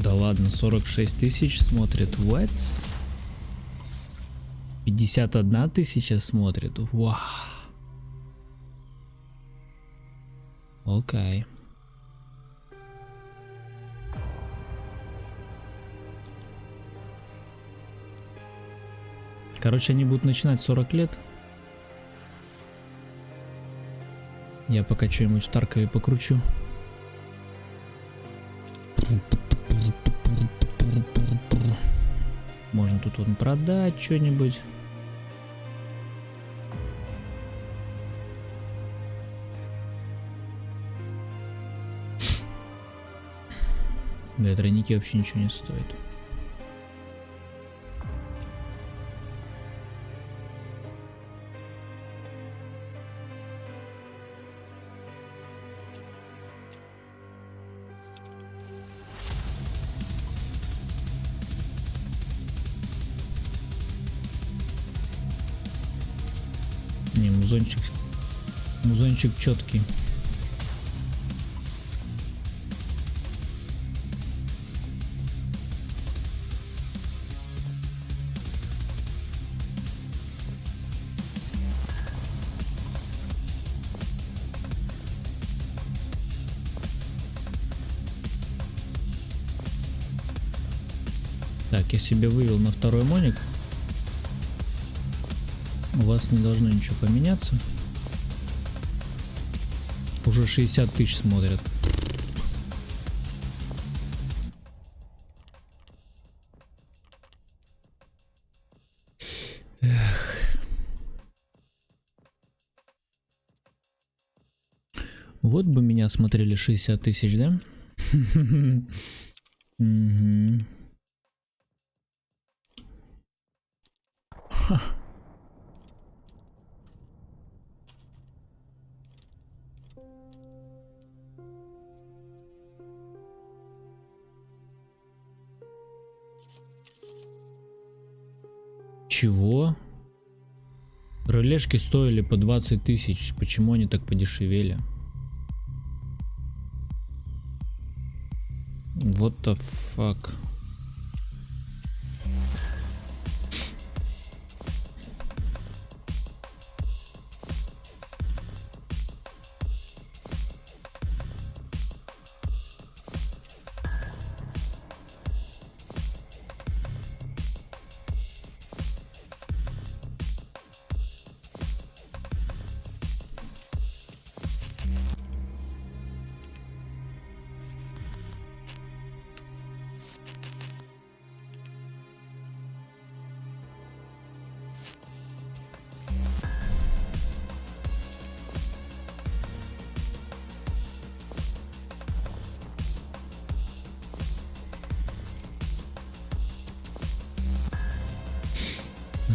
Да ладно, 46 тысяч смотрит. What? 51 тысяча смотрит. Вау. Окей. Короче, они будут начинать 40 лет. Я пока что-нибудь в Таркове покручу. Можно тут вот продать что-нибудь. Да, тройники вообще ничего не стоят. Не, музончик четкий. Так, я себе вывел на второй моник. У вас не должно ничего поменяться. Уже 60 тысяч смотрят. Эх. Вот бы меня смотрели 60 тысяч, да? Чего? Релешки стоили по 20 тысяч. Почему они так подешевели? What the fuck?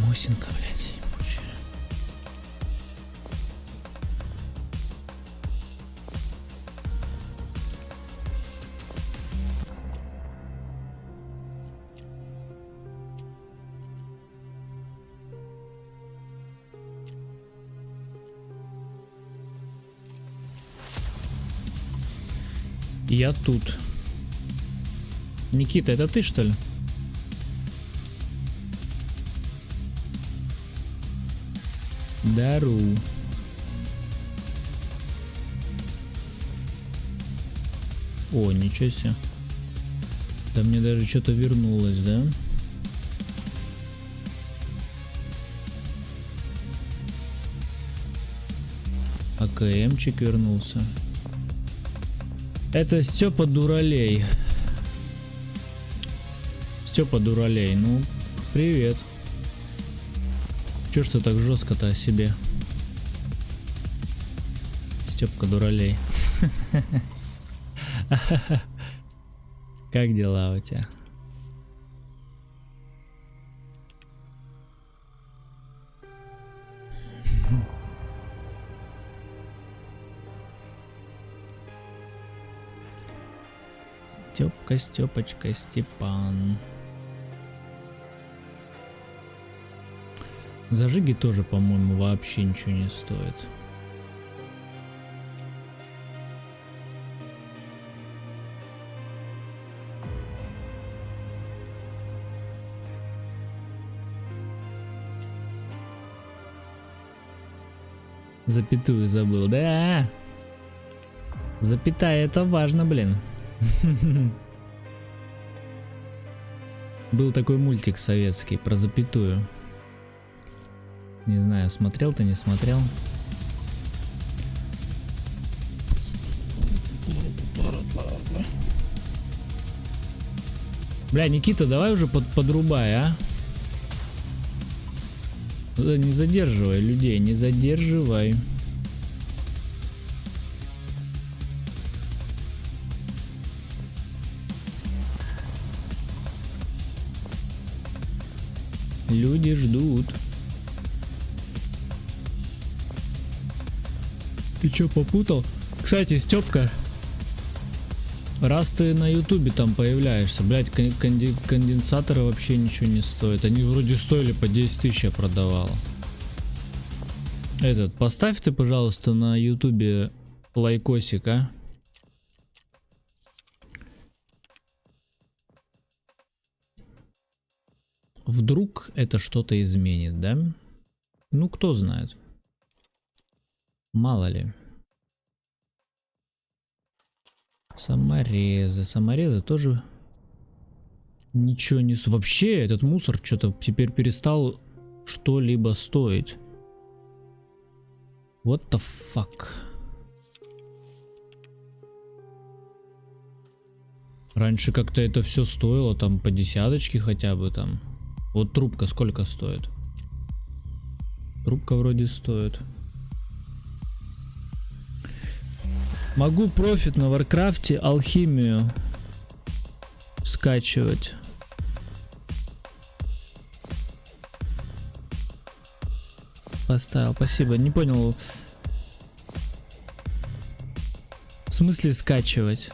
Мосинка, блядь, ебучая. Я тут. Никита, это ты, что ли? Дару. О, ничего себе. Да мне даже что-то вернулось, да? АКМчик вернулся. Это Степа Дуралей. Степа Дуралей, ну, привет. Чё ж ты так жестко-то о себе? Степка Дуралей. Как дела у тебя? Степка, Степочка, Степан. Зажиги тоже, по-моему, вообще ничего не стоит. Запятую забыл. Да. Запятая, это важно, блин. Был такой мультик советский про запятую. Не знаю, смотрел ты, не смотрел. Бля, Никита, давай уже подрубай, а? Не задерживай людей, не задерживай. Люди ждут. Ты чё, попутал? Кстати, Стёпка, раз ты на ютубе там появляешься, блять, конденсаторы вообще ничего не стоят. Они вроде стоили по 10 тысяч, я продавал. Этот, поставь ты, пожалуйста, на ютубе лайкосик, а? Вдруг это что-то изменит, да? Ну, кто знает. Мало ли. Саморезы. Саморезы тоже ничего не... Вообще этот мусор что-то теперь перестал что-либо стоить. What the fuck? Раньше как-то это все стоило там по десяточке хотя бы там. Вот трубка сколько стоит? Трубка вроде стоит. Могу профит на Варкрафте алхимию скачивать. Поставил, спасибо. Не понял. В смысле скачивать?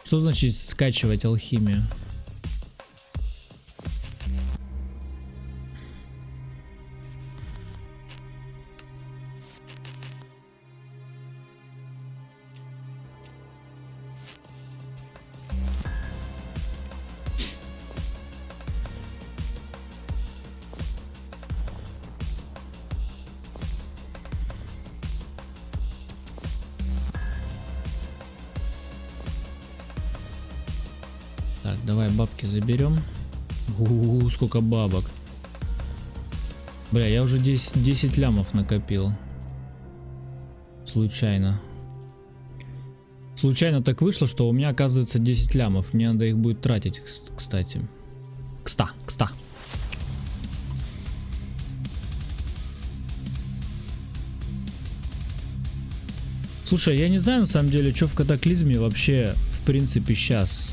Что значит скачивать алхимию? Так, давай бабки заберем. Сколько бабок. Бля, я уже 10 лямов накопил. Случайно. Случайно так вышло, что у меня оказывается 10 лямов. Мне надо их будет тратить, кстати. Кста. Слушай, я не знаю на самом деле, что в катаклизме вообще в принципе сейчас.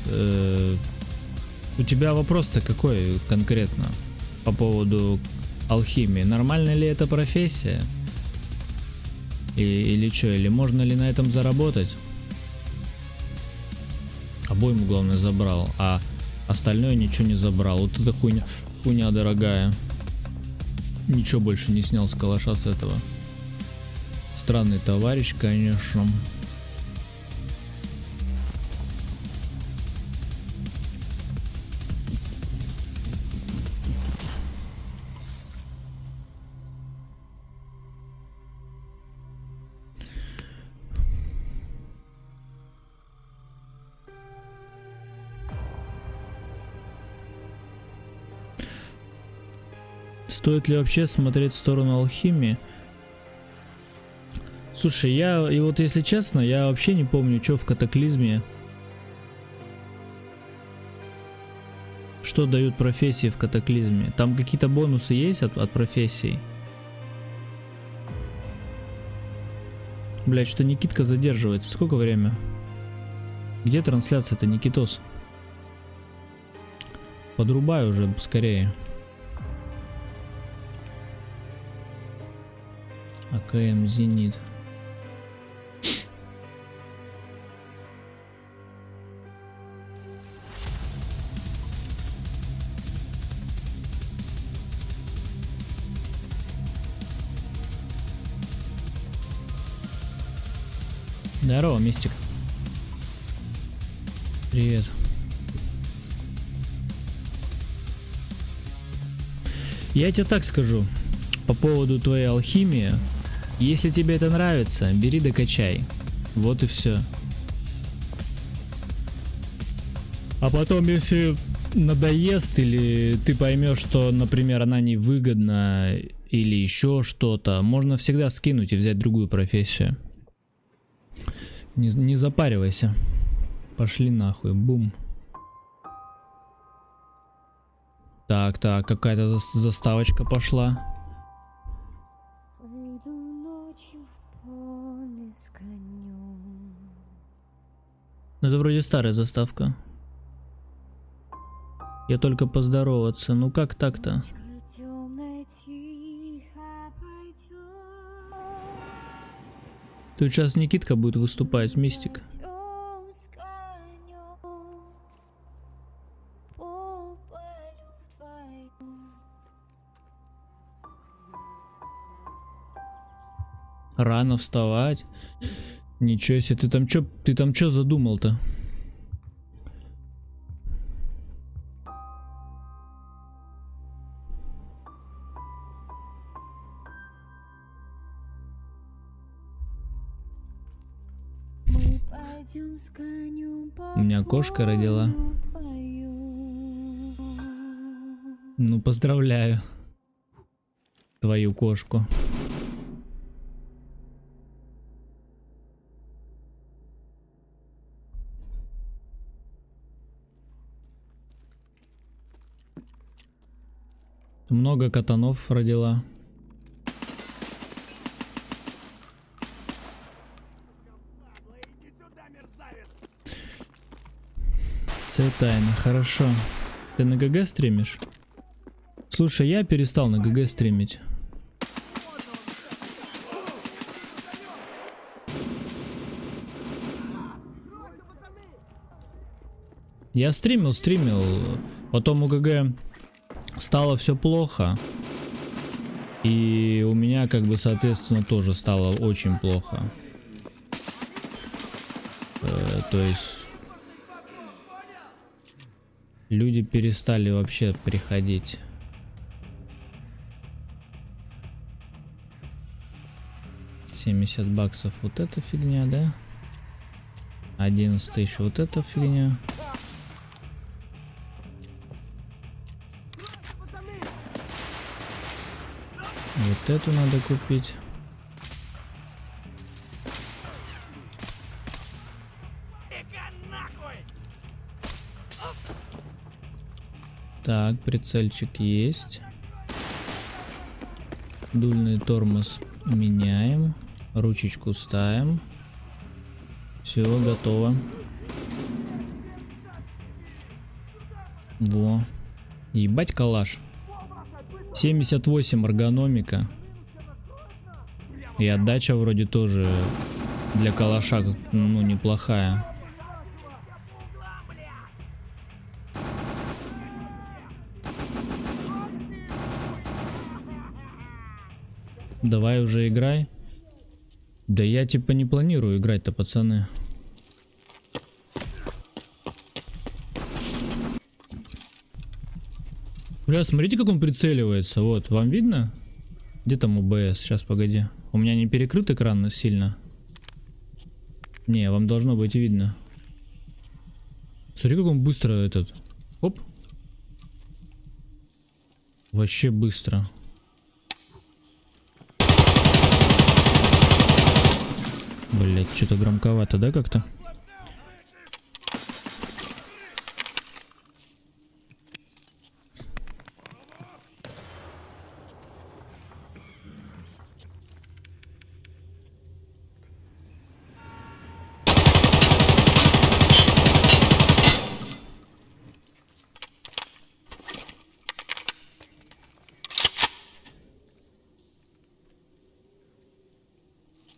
У тебя вопрос-то какой конкретно по поводу алхимии? Нормальная ли это профессия? Или что? Или можно ли на этом заработать? Обойму, главное, забрал, а остальное ничего не забрал. Вот это хуйня дорогая. Ничего больше не снял с калаша с этого. Странный товарищ, конечно. Стоит ли вообще смотреть в сторону алхимии? Слушай, и вот если честно, я вообще не помню, что в катаклизме. Что дают профессии в катаклизме? Там какие-то бонусы есть от профессий? Блять, что Никитка задерживается. Сколько время? Где трансляция-то, Никитос? Подрубай уже скорее. АКМ Зенит. Здорово, Мистик. Привет. Я тебе так скажу по поводу твоей алхимии. Если тебе это нравится, бери да качай. Вот и все. А потом, если надоест, или ты поймешь, что, например, она невыгодна, или еще что-то, можно всегда скинуть и взять другую профессию. Не запаривайся. Пошли нахуй. Бум. Так, какая-то заставочка пошла. Это вроде старая заставка. Я только поздороваться. Ну как так-то? Тут сейчас Никитка будет выступать, Мистик. Рано вставать. Ничего себе, ты там чё задумал-то? У меня кошка родила. Ну, поздравляю твою кошку. Много катанов родила. Тайна, хорошо. Ты на ГГ стримишь? Слушай, я перестал на ГГ стримить. Я стримил, потом у ГГ стало все плохо. И у меня как бы соответственно тоже стало очень плохо. То есть люди перестали вообще приходить. 70 баксов вот эта фигня, да? 11 тысяч вот эта фигня. Вот эту надо купить. Так, прицельчик есть. Дульный тормоз меняем. Ручечку ставим. Все, готово. Во. Ебать калаш. 78 эргономика. И отдача вроде тоже для калаша, ну, неплохая. Давай уже играй. Да я типа не планирую играть-то, пацаны. Бля, смотрите, как он прицеливается. Вот, вам видно? Где там ОБС? Сейчас, погоди. У меня не перекрыт экран сильно. Не, вам должно быть видно. Смотри, как он быстро этот. Оп. Вообще быстро. Блять, что-то громковато, да, как-то?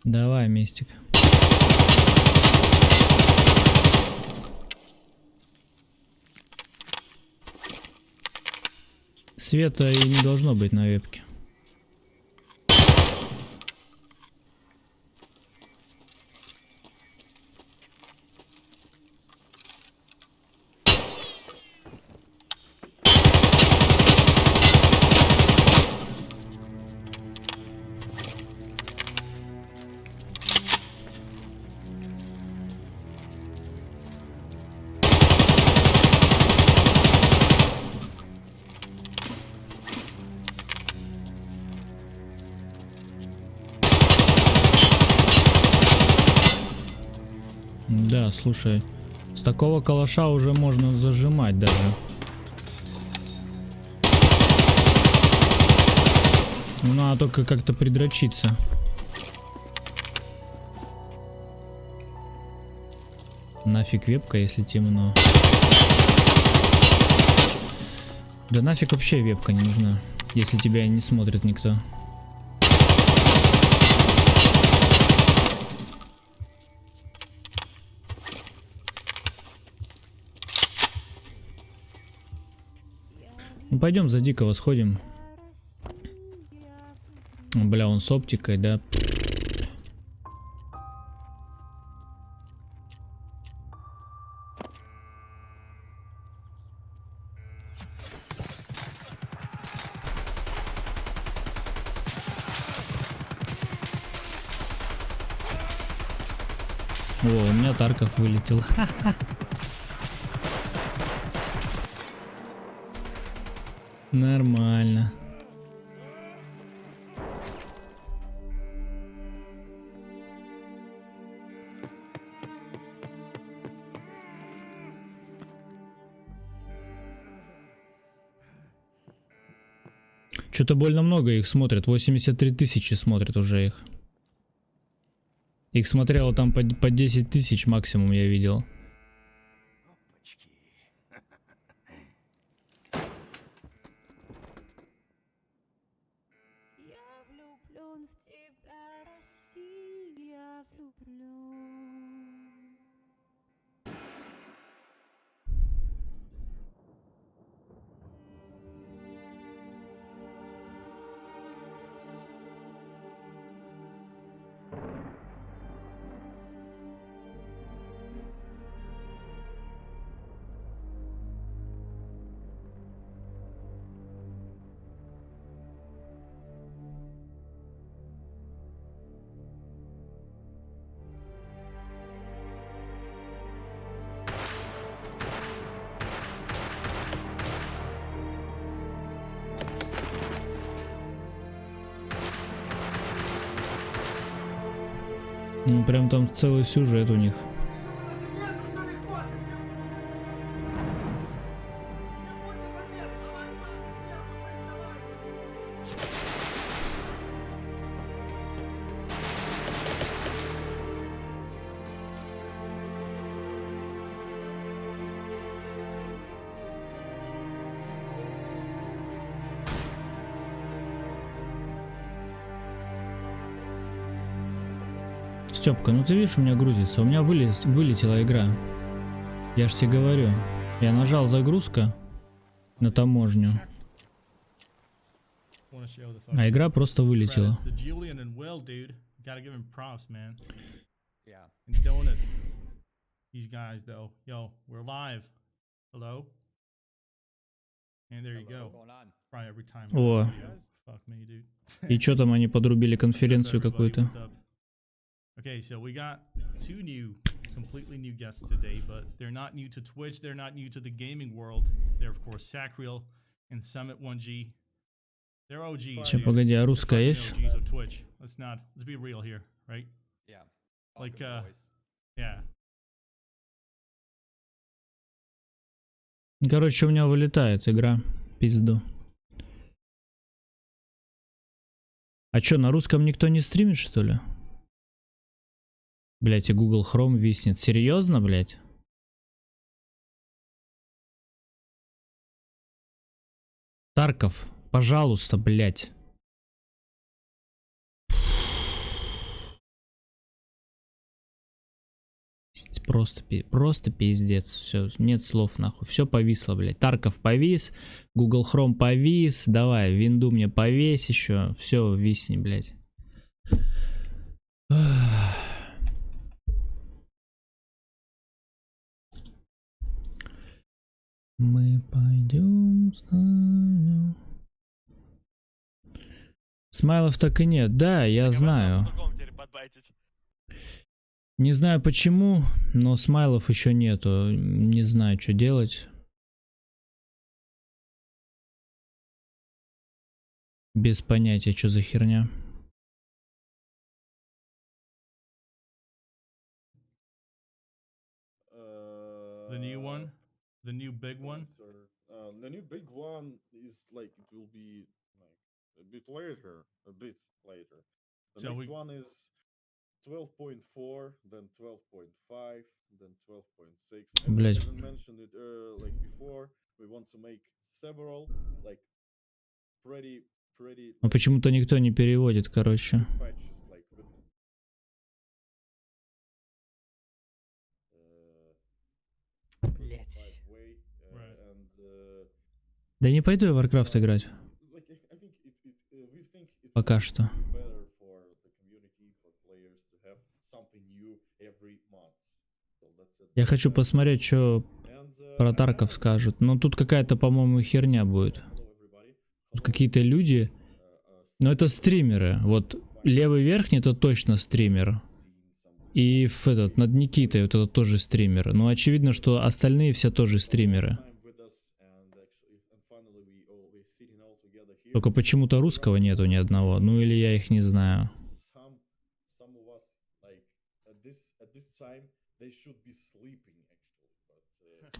Давай, Мистик. Света и не должно быть на вебке. Да, слушай, с такого калаша уже можно зажимать даже. Ну, надо только как-то придрочиться. Нафиг вебка, если темно. Да нафиг вообще вебка не нужна, если тебя не смотрит никто. Ну пойдем за дикого сходим. Бля, он с оптикой, да? О, у меня Тарков вылетел. Нормально. Что-то больно много их смотрят. 83 тысячи смотрят уже их. Их смотрело там по 10 тысяч максимум, я видел. Ну, прям там целый сюжет у них. Степка, ну ты видишь, у меня грузится. У меня вылетела игра. Я ж тебе говорю. Я нажал загрузка на таможню. А игра просто вылетела. О. И что там они подрубили конференцию какую-то? Okay, so we got two completely new guests today, but they're not new to Twitch, they're not new to the gaming world. They're of course Sacriel and Summit 1G. They're OGs. Сейчас, погоди, а русская есть? OGs of Twitch. Let's be real here, right? Yeah. Like, yeah. Короче, у меня вылетает игра. Пизду. А чё, на русском никто не стримит, что ли? Блять, и Google Chrome виснет. Серьезно, блять? Тарков, пожалуйста, блять. Просто пиздец. Все, нет слов нахуй. Все повисло, блять. Тарков повис, Google Chrome повис. Давай, винду мне повесь еще. Все, висни, блять. Мы пойдем с нами. Смайлов так и нет. Да, я знаю. Не знаю почему, но смайлов еще нету. Не знаю, что делать. Без понятия, что за херня. The new one, the new big one. The new big one is like it will be like a bit later, The So next we one is 12.4, then 12.5, then 12.6. Блять. As I mentioned it like before, we want to make several like pretty Но почему-то никто не переводит, короче. patches like with Блять. way Right. and Да не пойду я в Warcraft играть. like I think we think it Пока will что. be better for the community, for players to have something new every month. So that's it. Я хочу посмотреть, что And, про Тарков скажут. Но тут какая-то, по-моему, херня будет. hello everybody. Тут какие-то люди. Но это стримеры. Вот левый верхний это точно стример. И в этот, над Никитой, вот это тоже стример. Но очевидно, что остальные все тоже стримеры. Только почему-то русского нету ни одного. Ну или я их не знаю.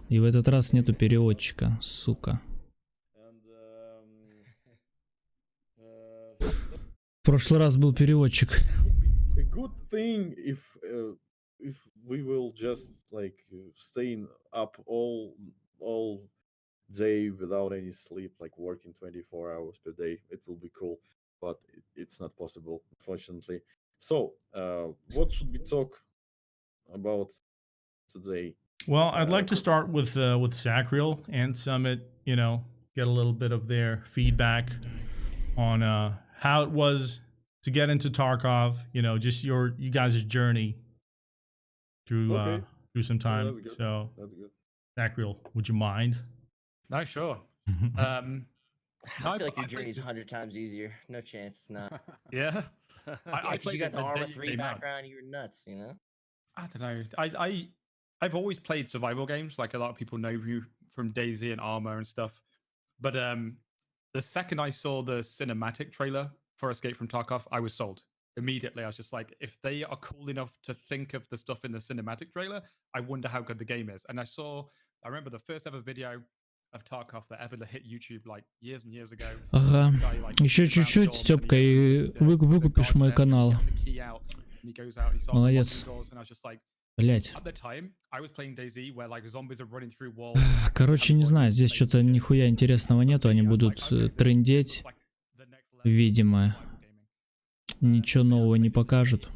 И в этот раз нету переводчика, сука. В прошлый раз был переводчик. A good thing if we will just like staying up all day without any sleep, like working 24 hours per day. It will be cool, but it's not possible, unfortunately. So, what should we talk about today? Well, I'd like to start with Sacriel and Summit. You know, get a little bit of their feedback on how it was to get into Tarkov. You know, just you guys' journey through Okay. through some time. that's good. So, That's good. Sacriel, would you mind? No, sure. I No, feel like I your think journey's just- 100 times easier. No chance, it's not. Yeah. Yeah, because you played got it the the Arma day it 3 came out. background, you were nuts, you know? I don't know. I've always played survival games, like a lot of people know you from DayZ and Arma and stuff. But the second I saw the cinematic trailer for Escape from Tarkov, I was sold immediately. I was just like, if they are cool enough to think of the stuff in the cinematic trailer, I wonder how good the game is. And I remember the first ever video of Tarkov that ever hit YouTube like years and years ago. Ага. This guy, like, Еще around чуть-чуть, Sean, Степка, and he и gets the выкупишь guy's мой desk and канал. he gets the key out, and he goes out and he starts Молодец. unlocking doors, and I was just like, Блять. at the time, I was playing DayZ where like zombies are running through walls. Короче, не знаю, здесь что-то нихуя интересного нету. Они будут трындеть, видимо. Ничего нового не покажут.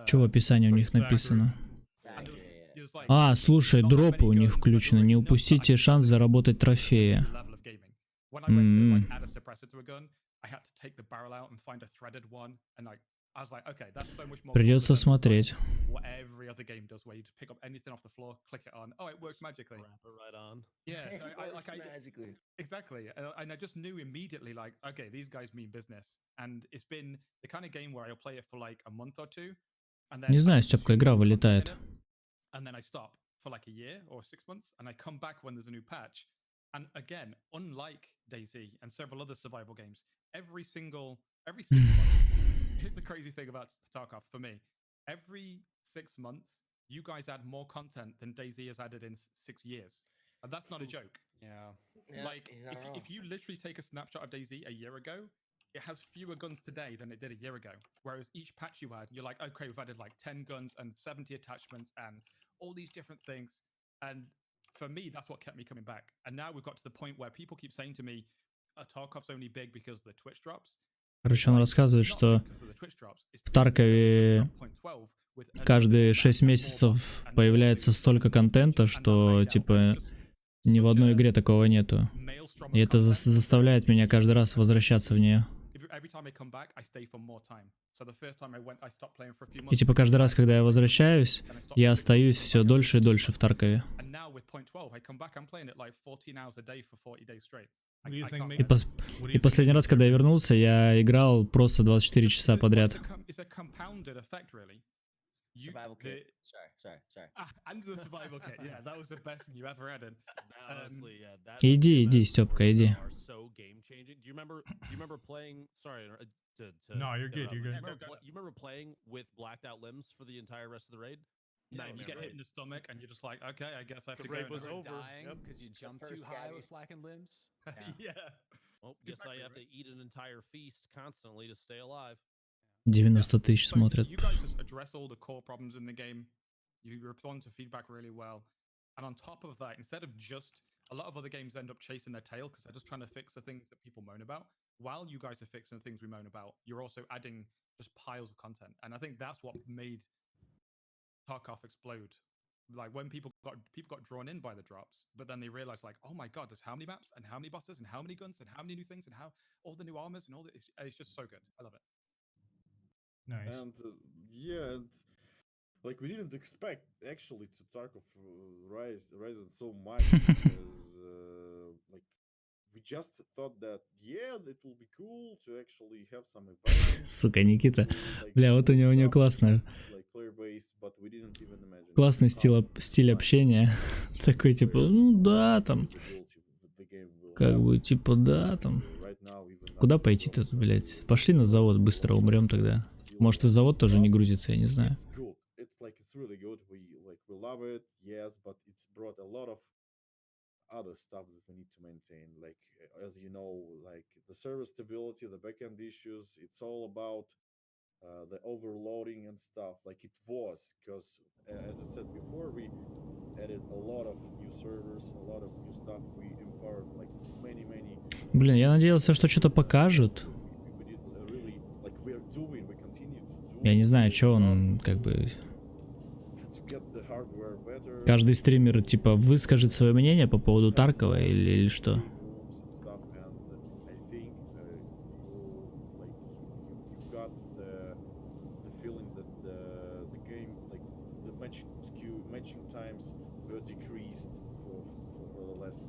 Что в описании у них написано? А, слушай, дропы у них включены. Не упустите шанс заработать трофеи. Придется смотреть. Every other game does, where you just pick up anything off the floor, click it on. Oh, it works magically. Wrap it right on. Yeah, so I Works magically. exactly, and I just knew immediately, like, okay, these guys mean business, and it's been the kind of game where I'll play it for like a month or two, and then Не знаю, Степка, игра вылетает. and then I stop for like a year or 6 months, and I come back when there's a new patch. And again, unlike DayZ and several other survival games, every 6 months, here's the crazy thing about Tarkov for me. Every 6 months, you guys add more content than DayZ has added in 6 years. And that's not a joke. Yeah. Yeah, Like, he's not wrong. if you literally take a snapshot of DayZ a year ago, it has fewer guns today than it did a year ago. Whereas each patch you add, you're like, okay, we've added like 10 guns and 70 attachments and all these different things. And for me, that's what kept me coming back. And now we've got to the point where people keep saying to me, Tarkov's only big because of the Twitch drops. Короче, он рассказывает, что в Таркове каждые 6 месяцев появляется столько контента, что, типа, ни в одной игре такого нету. И это заставляет меня каждый раз возвращаться в нее. И типа каждый раз, когда я возвращаюсь, я остаюсь все дольше и дольше в Таркове. И последний раз, когда я вернулся, я играл просто 24 часа подряд. Survival kit. Sorry. And the survival kit. Yeah, that was the best thing you ever had. And Honestly, yeah. That Иди, CMS иди, Стёпка, wars иди. are so game changing. Do you remember playing? Sorry, to No, you're good. interrupt. You're good. You remember playing with blacked out limbs for the entire rest of the raid? yeah, I you get remember. hit in the stomach, and you're just like, okay, I guess I have The to go. raid was now. over. Dying Yep. because you jumped too first high scabby. with blackened limbs. Yeah. Well, guess I have to eat an entire feast constantly to stay alive. 90 тысяч So смотрят. you guys just address all the core problems in the game. You respond to feedback really well. And on top of that, instead of just a lot of other games end up chasing their tail because they're just trying to fix the things that people moan about. While you guys are fixing the things we moan about, you're also adding just piles of content. And I think that's what made Tarkov explode. Like when people got drawn in by the drops, but then they realized like, oh my god, there's how many maps and how many bosses and how many guns and how many new things and how all the new armors and all that. It's just so good. I love it. Nice. And yeah, and like we didn't expect actually to Tarkov rise so much because like we just thought that yeah, it will be cool to actually have some events. Сука, Никита. like, Бля, вот у него stuff, классно. like player based, but we didn't even imagine Классный how стиль much общения. Такой типа, ну да, там. flexibility the game will Как have. бы типа да, там. Right now, even Куда after пойти-то, 12 блять? years, Пошли на завод, быстро умрем тогда. still Может и завод тоже не love it. грузится, я не знаю. It's good. It's like it's really good. We love it, yes, but it's brought a lot of other stuff that we need to maintain. Like as you know, like the server stability, the backend issues. It's all about the overloading and stuff. Like it was because, as I said before, we added a lot of new servers, a lot of new stuff. We empowered like many. Блин, я надеялся, что что-то покажут. We did really like we are doing. We continue to do. Я не знаю, the что job он как бы... to get the hardware better. Каждый стример типа выскажет свое мнение по поводу Таркова или что? Rooms and stuff, and I think you got the feeling that the game, like the matching times were decreased for the last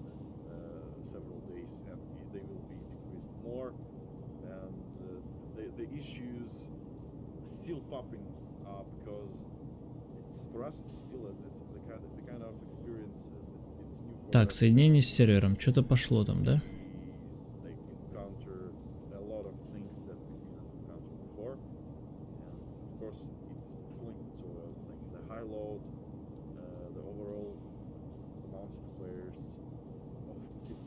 several days, and they will be decreased more, and the issues still popping up because it's for us it's still this is the kind of experience it's new for Так, us. соединение с сервером. Что-то пошло там, да? We like encounter a lot of things that we didn't encounter before, and of course it's linked to like the high load, the overall amount of players.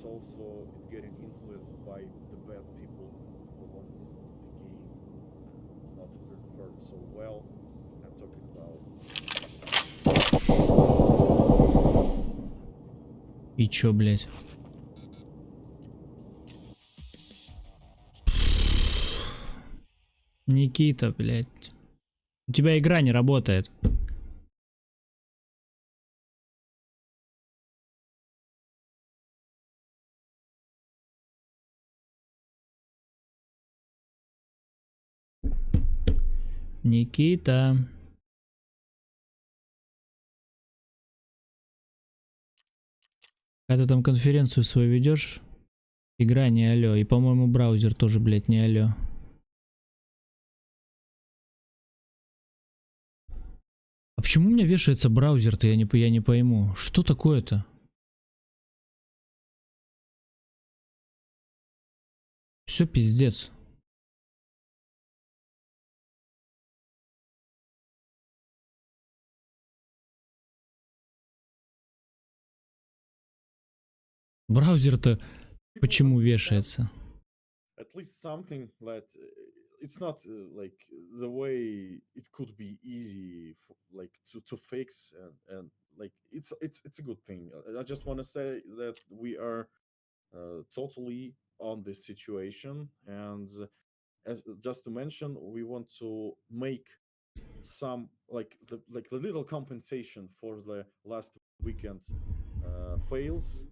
It's getting influenced by the bad people who wants the game not to perform so well. I'm talking about И чё, блять? Никита, блять. У тебя игра не работает. Никита. Когда ты там конференцию свою ведешь, игра не алё. И, по-моему, браузер тоже, блядь, не алё. А почему у меня вешается браузер-то, я не пойму. Что такое-то? Все пиздец. Браузер-то почему вешается? at least something that it's not like the way it could be easy like to fix and like it's a good thing. I just want to say that we are totally on this situation, and as just to mention, we want to make some like the little compensation for the last weekend fails.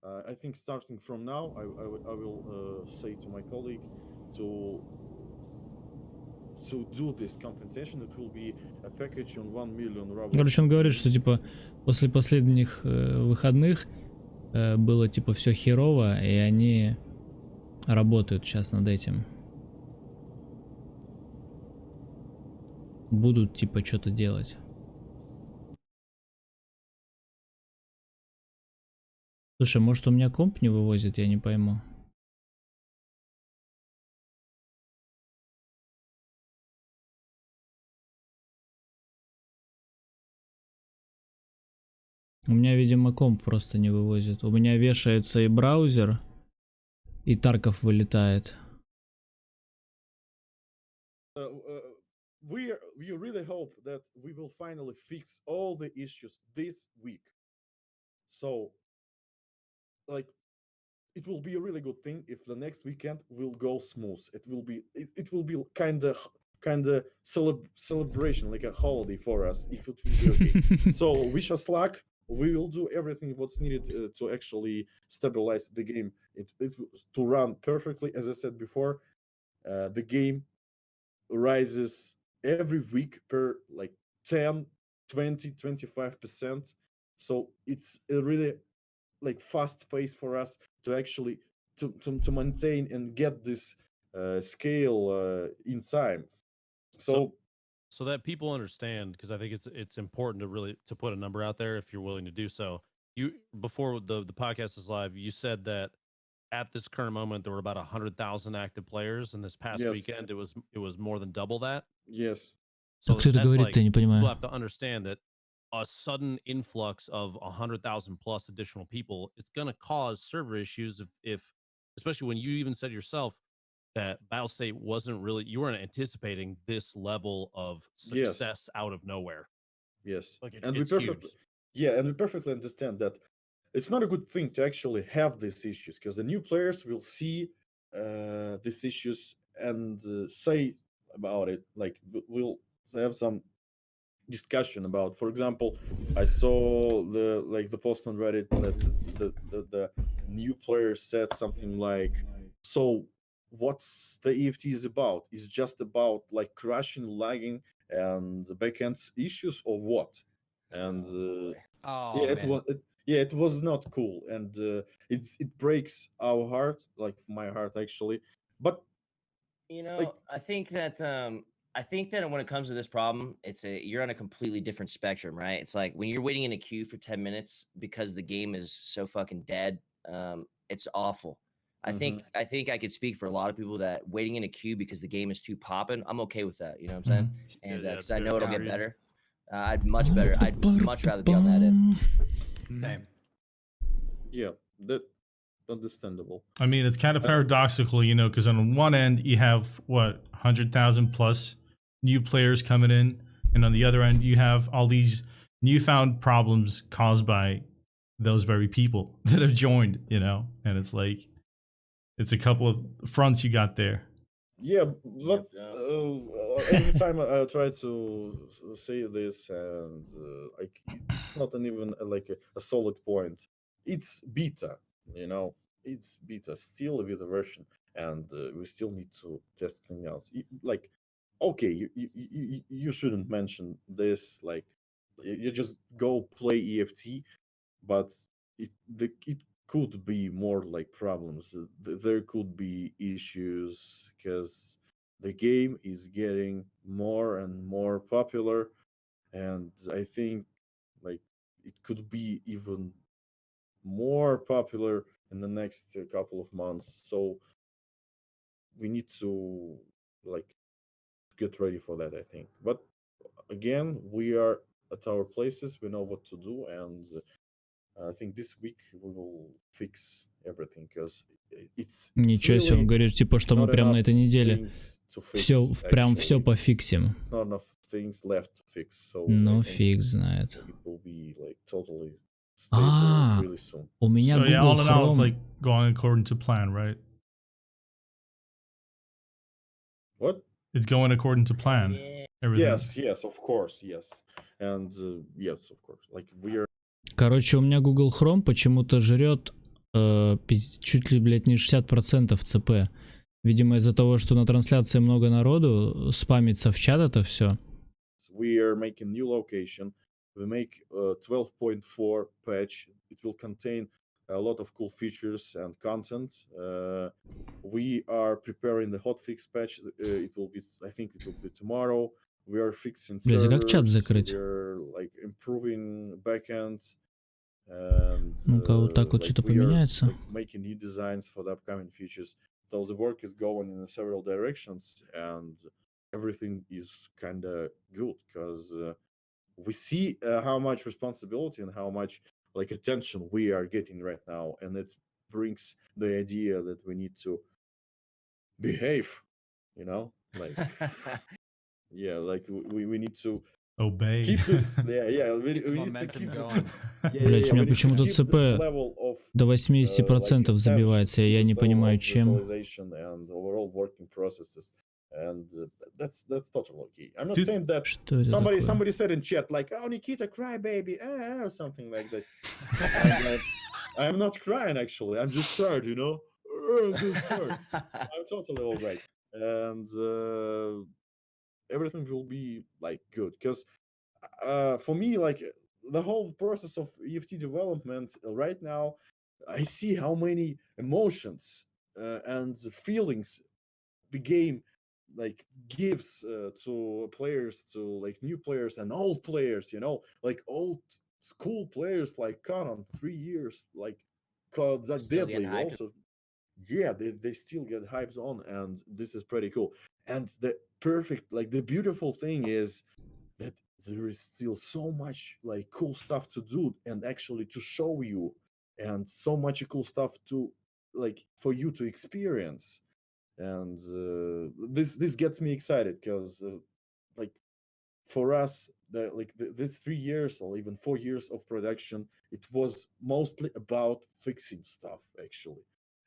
I think starting from now, I will say to my colleague to do this compensation. It will be a package on 1 million rubles. Короче, он говорит, что типа после последних выходных было типа все херово, и они работают сейчас над этим. будут типа что-то делать. Слушай, может у меня комп не вывозит, я не пойму. У меня, видимо, комп просто не вывозит. У меня вешается и браузер, и Тарков вылетает. We really hope that we will finally fix all the issues this week. So, like, it will be a really good thing if the next weekend will go smooth. It will be kind of celebration, like a holiday for us, if it will be okay. So wish us luck. We will do everything what's needed to actually stabilize the game. To run perfectly, as I said before. The game rises every week per like 10, 20, 25%. So it's a really like fast pace for us to actually to maintain and get this scale in time. So So that people understand, because I think it's important to really to put a number out there if you're willing to do so. You before the podcast is live, you said that at this current moment there were about 100,000 active players, and this past yes, weekend it was more than double that. yes, So Кто это that's говорит-то, я не people понимаю. have to understand that a sudden influx of 100,000 plus additional people, it's going to cause server issues if especially when you even said yourself that Battle State wasn't really, you weren't anticipating this level of yes, success out of nowhere. yes. Like And it's we perfectly, huge. yeah, and we perfectly understand that it's not a good thing to actually have these issues because the new players will see these issues and say about it. Like we'll have some discussion about. For example, I saw the post on Reddit that the new player said something like, "So, what's the EFT is about? Is just about like crashing, lagging, and the backend issues, or what?" And Oh yeah, man. it was not cool, and it breaks our heart, like my heart actually. But You know, like, I think that when it comes to this problem, you're on a completely different spectrum, right? It's like when you're waiting in a queue for 10 minutes because the game is so fucking dead, it's awful. mhm, I think I could speak for a lot of people that waiting in a queue because the game is too popping, I'm okay with that, you know what I'm saying? Mhm. And Yeah, because it's I know very it'll get agreed. better. I'd much rather be on that end. Same. yeah, that understandable. I mean, it's kind of Uh, paradoxical, you know, because on one end you have what 100,000 plus new players coming in, and on the other end you have all these newfound problems caused by those very people that have joined, you know, and it's like it's a couple of fronts you got there. Yeah, Yep, but yep. every time I try to say this, and like it's not an even like a solid point. It's beta, you know. It's beta, still a beta version, and we still need to test things else. Like, okay, you shouldn't mention this. Like, you just go play EFT, but it could be more like problems. There could be issues because the game is getting more and more popular, and I think like it could be even more popular in the next couple of months. So we need to like get ready for that, I think. But again, we are at our places. We know what to do, and I think this week we will fix everything because it's Ничего себе, он really говорит, типа, что мы not прям на enough этой неделе things to все, fix. прям все Actually, пофиксим. not enough things left to fix. So I Ну, think фиг знает. it will be like totally stable А, really soon. у меня So yeah, Google all in all, it's Chrome. like going according to plan, right? What? It's going according to plan. Yeah. Everything. Yes, of course, yes, and yes, of course. Like we are. Короче, у меня Google Chrome почему-то жрет чуть ли, блядь, не 60% ЦП. Видимо, из-за того, что на трансляции много народу, спамится в чат это все. We are making new location. We make 12.4 patch. It will contain a lot of cool features and content. We are preparing the hotfix patch. It will be, I think, it will be tomorrow. we are fixing Блядь, а как чат servers, закрыть? we're like improving backends, and Ну-ка, вот так вот like что-то we are поменяется. like making new designs for the upcoming features. So the work is going in several directions, and everything is kind of good because we see how much responsibility and how much like attention we are getting right now, and it brings the idea that we need to behave, you know, like yeah, like we need to Obey. keep this. Yeah, we Keep the need to momentum keep this. going. Блядь, у меня we need to почему-то keep ЦП this level of до like 80% забивается, я this не level понимаю, of чем. visualization and overall working processes, and that's totally okay. I'm not Dude, saying that Что это такое? somebody said in chat like, "Oh, Nikita, cry, baby," or something like this. And, I'm not crying actually. I'm just tired, you know. I'm just tired. I'm totally all right, and everything will be like good because for me, like the whole process of EFT development right now, I see how many emotions and feelings the game like gives to players, to like new players and old players, you know, like old school players like Conan 3 years, like that Still getting deadly hyped. also. Yeah, they still get hyped on, and this is pretty cool. And the perfect, like the beautiful thing is that there is still so much like cool stuff to do and actually to show you, and so much cool stuff to like for you to experience. And this gets me excited because like for us this 3 years or even 4 years of production, it was mostly about fixing stuff actually.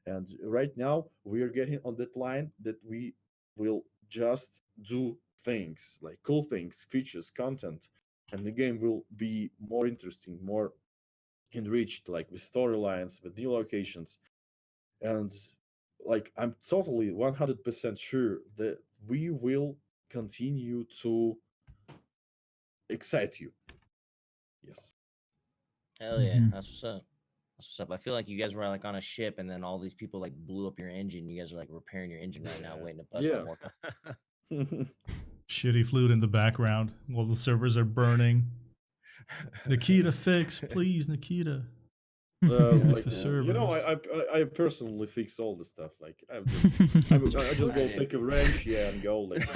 And right now we are getting on that line that we will just do things like cool things, features, content, and the game will be more interesting, more enriched, like with storylines, with new locations. And like I'm totally 100% sure that we will continue to excite you. Yes. Hell yeah, Мгм. that's what's up. That's what's up. I feel like you guys were like on a ship, and then all these people like blew up your engine. You guys are like repairing your engine right now, Yeah. waiting to bust Yeah. one more. Shitty flute in the background while the servers are burning. Nikita, fix, please, Nikita. Like the you know, servers. I personally fix all the stuff. Like I just go take a wrench, yeah, and go like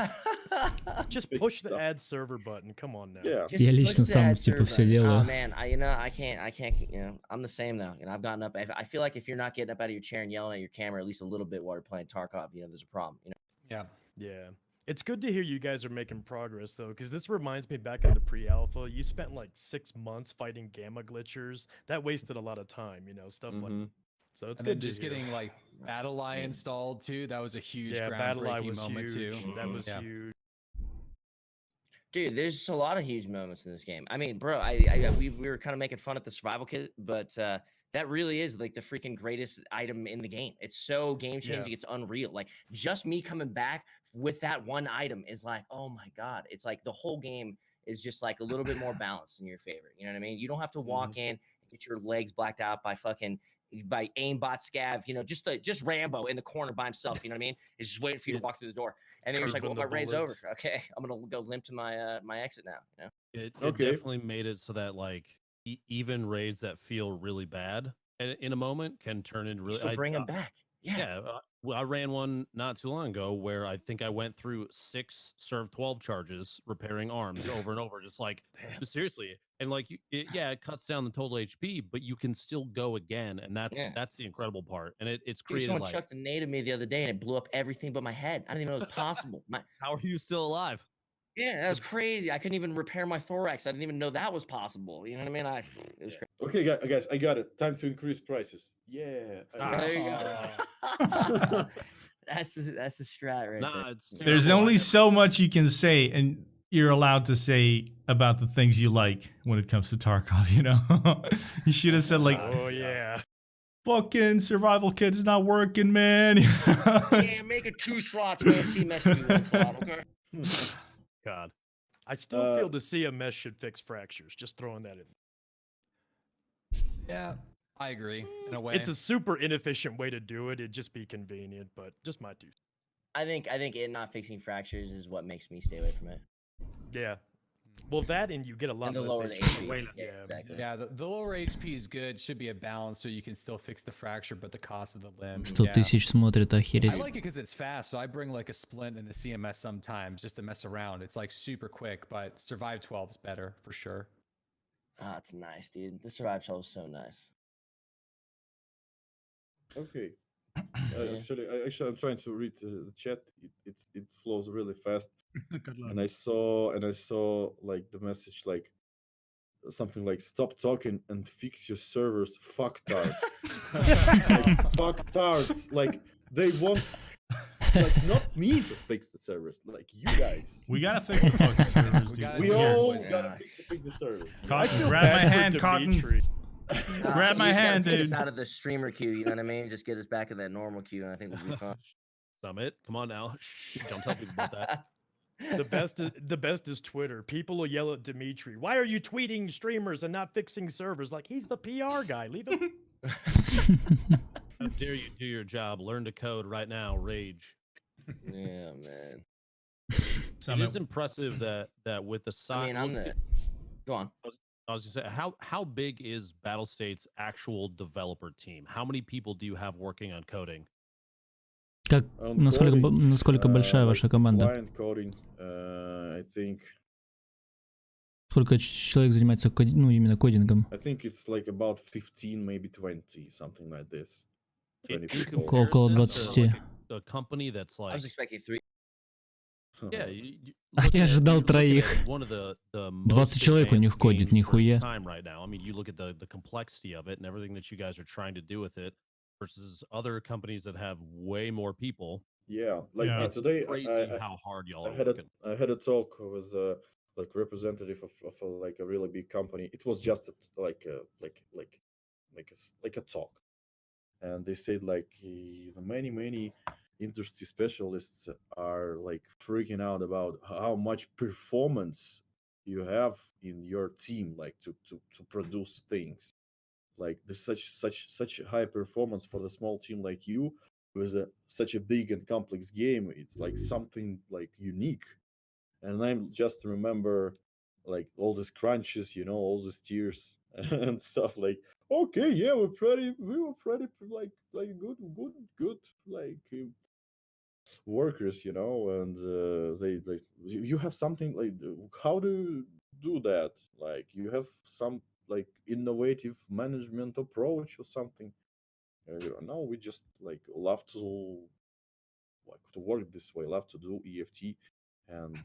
Just fix push the stuff. add server button. Come on now. Yeah. Just Я push лично the сам add типа server все button. делаю. Oh man, I can't. You know, I'm the same though. You know, I've gotten up. I feel like if you're not getting up out of your chair and yelling at your camera at least a little bit while you're playing Tarkov, you know, there's a problem. You know. Yeah. Yeah. It's good to hear you guys are making progress though, because this reminds me back in the pre-alpha, you spent like 6 months fighting gamma glitchers. That wasted a lot of time, you know, stuff like. Mhm. So it's And good then to just hear. getting like Battle Eye installed too. That was a huge Yeah, Battle Eye groundbreaking was moment huge. too. That was Yeah. huge. Dude, there's a lot of huge moments in this game. I mean, bro, we were kind of making fun at the survival kit, but that really is like the freaking greatest item in the game. It's so game changing. It's unreal. Like just me coming back with that one item is like, oh my god. It's like the whole game is just like a little bit more balanced in your favor. You know what I mean? You don't have to walk in and get your legs blacked out by aimbot scav. You know, just Rambo in the corner by himself. You know what I mean? He's just waiting for you to walk through the door. And then you're just like, well, Curving my the raid's over. bullets. Okay, I'm gonna go limp to my my exit now. You know? It Okay. definitely made it so that like even raids that feel really bad in a moment can turn into really. Still bring him back. Yeah. Well, I ran one not too long ago where I think I went through 6 serve 12 charges repairing arms over and over, just like just seriously. And like it cuts down the total HP, but you can still go again, and that's the incredible part. And it's Dude, created someone like, chucked a nade at me the other day and it blew up everything but my head. I didn't even know it was possible. how are you still alive? Yeah, that was crazy. I couldn't even repair my thorax. I didn't even know that was possible. You know what I mean? It was crazy. Okay, guys, I got it. Time to increase prices. Yeah. There you go. That's the strat right Nah, there. it's There's terrible. only so much you can say, and you're allowed to say about the things you like when it comes to Tarkov, you know? You should have said, like, Oh yeah. fucking survival kit is not working, man. Yeah, make it 2 slots, man. See message you 1 slot, okay? God. I still feel the CMS should fix fractures. Just throwing that in. Yeah. I agree in a way. It's a super inefficient way to do it. It'd just be convenient, but just my 2. I think it not fixing fractures is what makes me stay away from it. Yeah. Well, that and you get a lot And to less lower the HP. HP. Way less. Yeah, Yeah. exactly. Yeah, the lower HP is good. Should be a balance, so you can still fix the fracture, but the cost of the limb. 100 Yeah. тысяч смотрит, I охереть. like it because it's fast, so I bring like a splint and a CMS sometimes just to mess around. It's like super quick, but Survive 12 is better for sure. Ah, it's nice, dude. The Survive Shell is so nice. Okay. Yeah. Actually, I'm trying to read the chat. It flows really fast, Good luck. and I saw like the message like something like "Stop talking and fix your servers, fucktards." Like, fucktards. Like they want, like not me to fix the servers, like you guys. We gotta fix the fucking servers, We dude. gotta We do it, all boys. gotta fix the servers. I Cotton, feel grab my bad for hand, Cotton. Dimitri. Grab my You just gotta hand, get us dude. out of the streamer queue. You know what I mean? Just get us back in that normal queue, and I think we'll be fine. Summit, come on now. Shh, don't tell people about that. The best is Twitter. People will yell at Dimitri. Why are you tweeting streamers and not fixing servers? Like he's the PR guy. Leave him. How dare you do your job? Learn to code right now. Rage. Yeah, man. It is impressive that with the size. I mean, I'm the. Go on. I was gonna say, how big is Battlestate's actual developer team? How many people do you have working on coding? Как, On насколько coding, большая like ваша команда? Client coding, I think Сколько человек занимается ну, именно кодингом? it's like about 15, maybe 20, something like this. 20 In people. Около comparison to, 20. like, a company that's I like was expecting 3. yeah. А я ожидал троих. 20 человек у них кодит, нихуя. Time right now. I mean, you look at the complexity of it and everything that you guys are trying to do with it versus other companies that have way more people. Yeah, like Yeah. It's today crazy how hard y'all are I working. had a talk with like representative of like a really big company. It was just like a talk, and they said like the many industry specialists are like freaking out about how much performance you have in your team, like to produce things. Like there's such high performance for the small team like you with such a big and complex game. It's like something like unique. And I just remember like all these crunches, all these tears and stuff. Like, okay, yeah, we were pretty like good like workers, and they like you have something like how do you do that? Like you have some like innovative management approach or something. No, we just like love to work this way, love to do EFT, and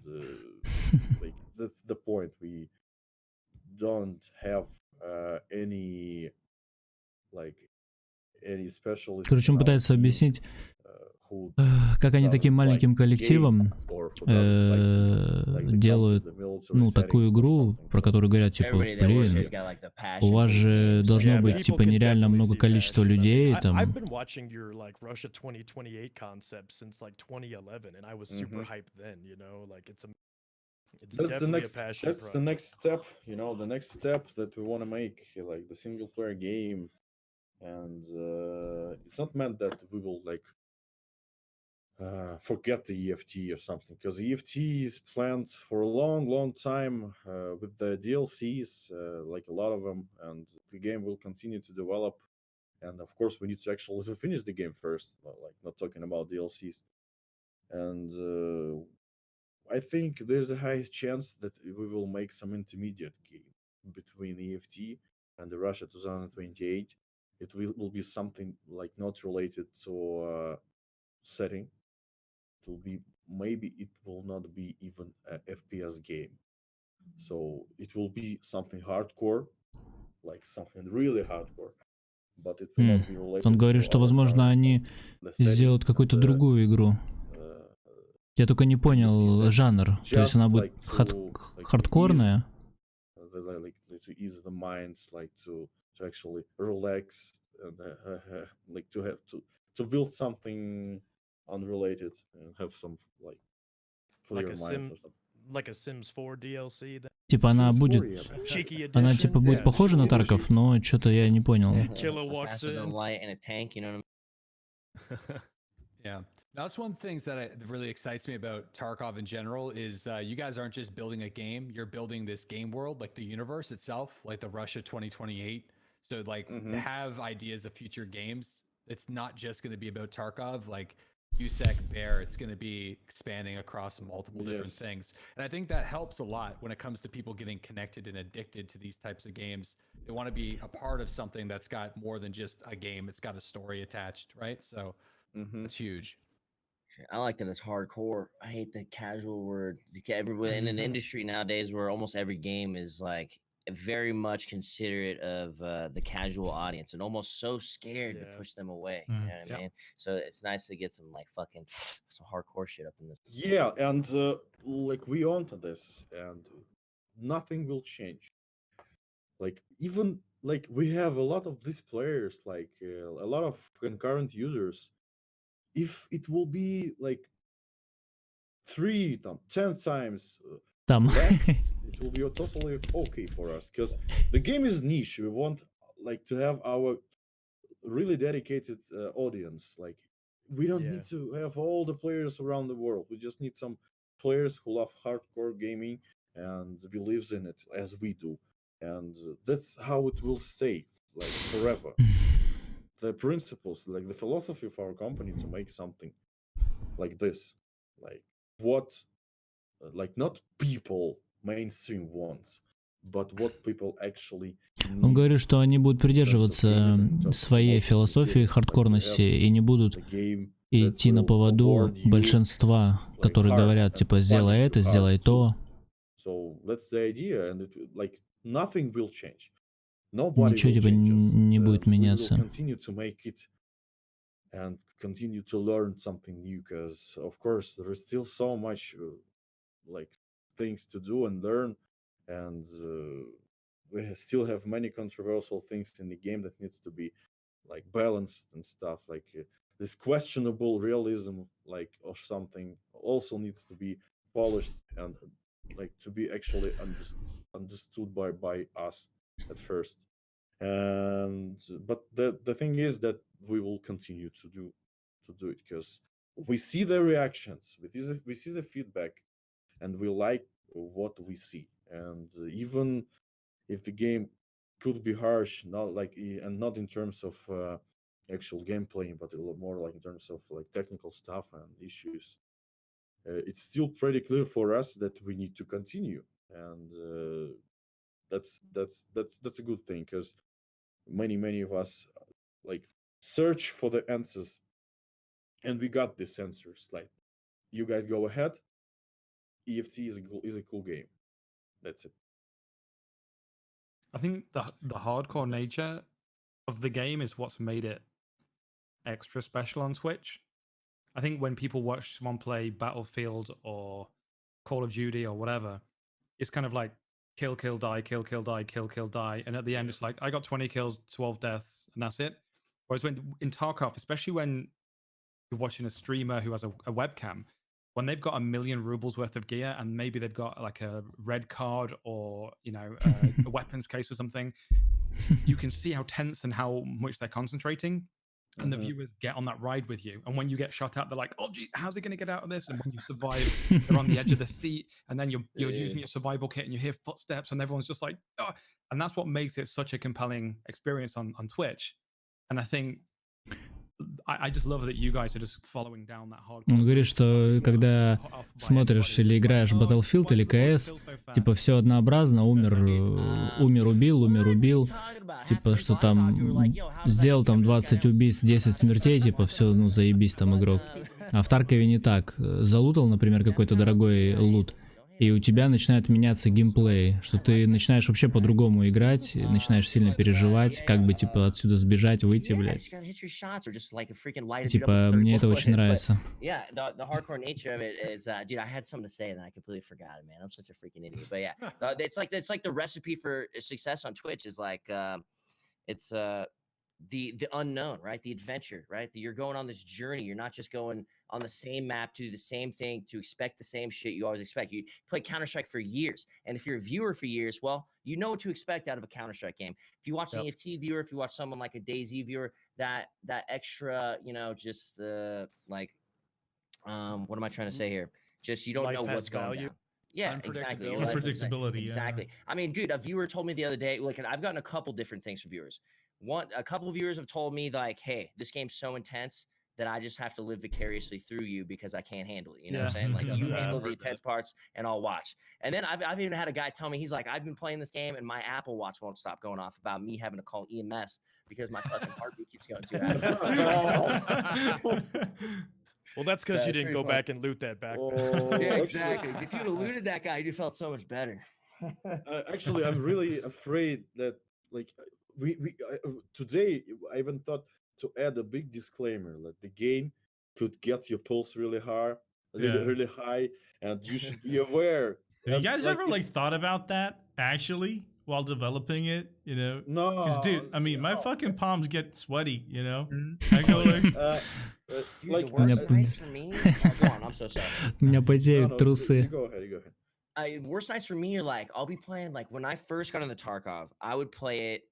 like that's the point. We don't have any like any specialists. Короче, он in our пытается team, объяснить, who как они таким doesn't маленьким like коллективом game or who doesn't like the делают, concept, the military ну, setting такую or игру, something. про которую говорят, типа, Everybody that works here's блин, got like the у passion вас for the же game, so должно Yeah, быть, people типа, can нереально definitely много see количества passion. I mean, людей, I've там, been watching your like Russia 2028 concept since like 2011, and I was super Mhm. hyped then. Like it's That's the definitely next. a passion That's the project. next step. The next step that we want to make, like the single player game, and it's not meant that we will like forget the EFT or something, because EFT is planned for a long time with the DLCs, like a lot of them, and the game will continue to develop. And of course, we need to actually to finish the game first, like not talking about DLCs. And I think there's a high chance that we will make some intermediate game between EFT and the Russia 2028. It will be something like not related to setting. It will be, maybe it will not be even a FPS game. So it will be something hardcore, like something really hardcore. But it will not be related. Он говорит, to что, our возможно, current, они the setting сделают какую-то and другую игру. Я только не понял жанр. То есть она будет хардкорная? Like to ease the minds, like to actually relax, and like to build something unrelated and have some like clear Like a minds sim, or something. like a Sims 4 DLC. Типа она Sims 4, будет... yeah. Cheeky edition. Она типа будет Yeah, похожа на cheeky edition. Тарков, но что-то я не понял. Killer walks faster than in. light in a tank, you know what I mean? Yeah. That's one of the things that really excites me about Tarkov in general is you guys aren't just building a game, you're building this game world, like the universe itself, like the Russia 2028. So like to have ideas of future games, it's not just going to be about Tarkov, like USEC Bear, it's going to be expanding across multiple different Yes. things. And I think that helps a lot when it comes to people getting connected and addicted to these types of games. They want to be a part of something that's got more than just a game, it's got a story attached, right? So that's huge. I like that it's hardcore. I hate the casual word. Everybody in an industry nowadays where almost every game is like very much considerate of the casual audience and almost so scared to Yeah. push them away. You know what I mean? So it's nice to get some like fucking some hardcore shit up in this. Yeah, and like we onto this, and nothing will change. Like even like we have a lot of these players, like a lot of concurrent users. If it will be like 10 times Там. less, it will be totally okay for us because the game is niche. We want like to have our really dedicated audience. Like we don't need to have all the players around the world. We just need some players who love hardcore gaming and believes in it as we do, and that's how it will stay like forever. The principles, like the philosophy of our company, to make something like this, like what like not people mainstream wants, but what people actually Он говорит, needs что они будут in terms of придерживаться gaming and in terms of своей most философии experience, like to хардкорности have и не будут the game идти that на will поводу award you большинства, like которые hard говорят, and типа, сделай punish you это, hard сделай too. то. So that's the idea, and like nothing will change. Nobody Ничего will типа change us. не будет And we will меняться. continue to make it and continue to learn something new, because of course there is still so much like things to do and learn, and we still have many controversial things in the game that needs to be like balanced and stuff, like this questionable realism like or something also needs to be polished and like to be actually understood by us at first. And but the thing is that we will continue to do it because we see the reactions, we see the feedback, and we like what we see. And even if the game could be harsh, not like and not in terms of actual gameplay, but a lot more like in terms of like technical stuff and issues, it's still pretty clear for us that we need to continue. And that's a good thing, because many of us like search for the answers, and we got these answers. Like, you guys go ahead. EFT is a cool game. That's it. I think the hardcore nature of the game is what's made it extra special on Twitch. I think when people watch someone play Battlefield or Call of Duty or whatever, it's kind of like kill, kill, die, kill, kill, die, kill, kill, die. And at the end, it's like, I got 20 kills, 12 deaths, and that's it. Whereas when in Tarkov, especially when you're watching a streamer who has a webcam, when they've got 1,000,000 rubles worth of gear and maybe they've got like a red card or, you know, a weapons case or something, you can see how tense and how much they're concentrating. And the viewers get on that ride with you. And when you get shot at, they're like, oh, gee, how's he going to get out of this? And when you survive, they're on the edge of the seat. And then you're using your survival kit and you hear footsteps and everyone's just like, oh. And that's what makes it such a compelling experience on Twitch. And I think I just love that you guys are just following down that hardcore. Он говорит, что когда смотришь или играешь в Battlefield или CS, типа все однообразно, умер, убил, типа что там сделал там 20 убийств, 10 смертей, типа все, ну заебись там игрок. А в Таркове не так. Залутал, например, какой-то дорогой лут, и у тебя начинает меняться геймплей, что ты начинаешь вообще по-другому играть, начинаешь сильно переживать, как бы типа отсюда сбежать, выйти, блядь. Типа мне это очень нравится. Yeah, the hardcore nature of it is, dude, I had something to say and I completely forgot it, man. I'm such a freaking idiot. But yeah, it's like the recipe for success on Twitch is like, it's the unknown, right? The adventure, right? You're going on this journey. You're not just going on the same map to do the same thing, to expect the same shit you always expect. You play Counter-Strike for years, and if you're a viewer for years, well, you know what to expect out of a Counter-Strike game. If you watch an EFT viewer, if you watch someone like a DayZ viewer, that extra, you know, just like what am I trying to say here? Just you don't Life know has what's going value. down. Yeah, exactly. Your Unpredictability. life is Unpredictability, yeah. exactly. I mean, dude, a viewer told me the other day, like, and I've gotten a couple different things from viewers. A couple of viewers have told me like, "Hey, this game's so intense that I just have to live vicariously through you because I can't handle it." You know what I'm saying? Like, you Yeah, I've handle the heard that. intense parts, and I'll watch. And then I've even had a guy tell me, he's like, "I've been playing this game, and my Apple Watch won't stop going off about me having to call EMS because my fucking heartbeat keeps going too high." Well, that's because So you it's didn't pretty go funny. back and loot that backpack. Oh, Yeah, actually, exactly. If you'd have looted that guy, you'd have felt so much better. actually, I'm really afraid that like today I even thought to add a big disclaimer that the game could get your pulse really hard, Yeah. really high, and you should be aware. Have you And, guys like, ever if- like thought about that actually while developing it? You know, No, because dude, I mean, my no. fucking palms get sweaty. You know, Mhm. I go like, Dude, like the worst Yep. nights for me. Oh, go on. I'm so sorry. У меня no, потеют no, you трусы. go ahead, you go ahead. Worst nights for me are like I'll be playing like when I first got into Tarkov, I would play it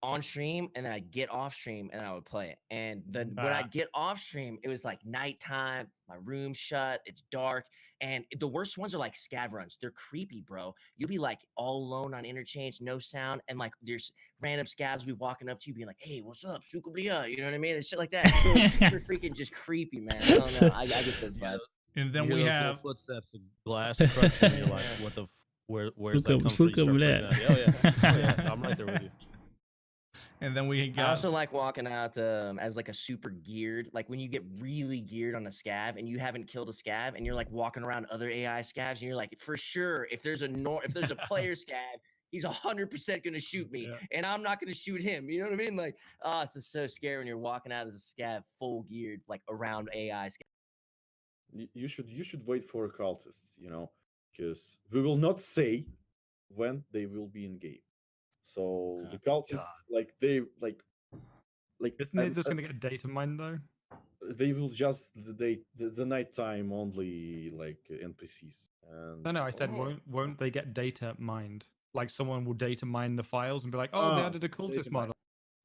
on stream and then I'd get off stream and I would play it. And then when I get off stream, it was like nighttime, my room's shut, it's dark. And the worst ones are like scav runs. They're creepy, bro. You'll be like all alone on interchange, no sound, and like there's random scavs be walking up to you, being like, "Hey, what's up, Sukablia?" You know what I mean? And shit like that. It's super freaking just creepy, man. I don't know. I get this vibe. and then You we hear those little have footsteps of glass crushing. You're like, what the? Where's that Сука, come from? сука, You start бля. freaking out. Oh yeah, oh, yeah. I'm right there with you. and then we I got also like walking out as like a super geared, like when you get really geared on a scav and you haven't killed a scav and you're like walking around other AI scavs and you're like, for sure, if there's a player scav, he's 100% gonna shoot me, and I'm not gonna shoot him. You know what I mean? Like, oh, it's just so scary when you're walking out as a scav, full geared, like around AI scav. You should wait for cultists, because we will not say when they will be in game. So the cultists, like they like Isn't it just gonna get data mined though? they will just the nighttime only like NPCs. And No, I said won't they get data mined? Like someone will data mine the files and be like, oh, they added a data cultist mine. model.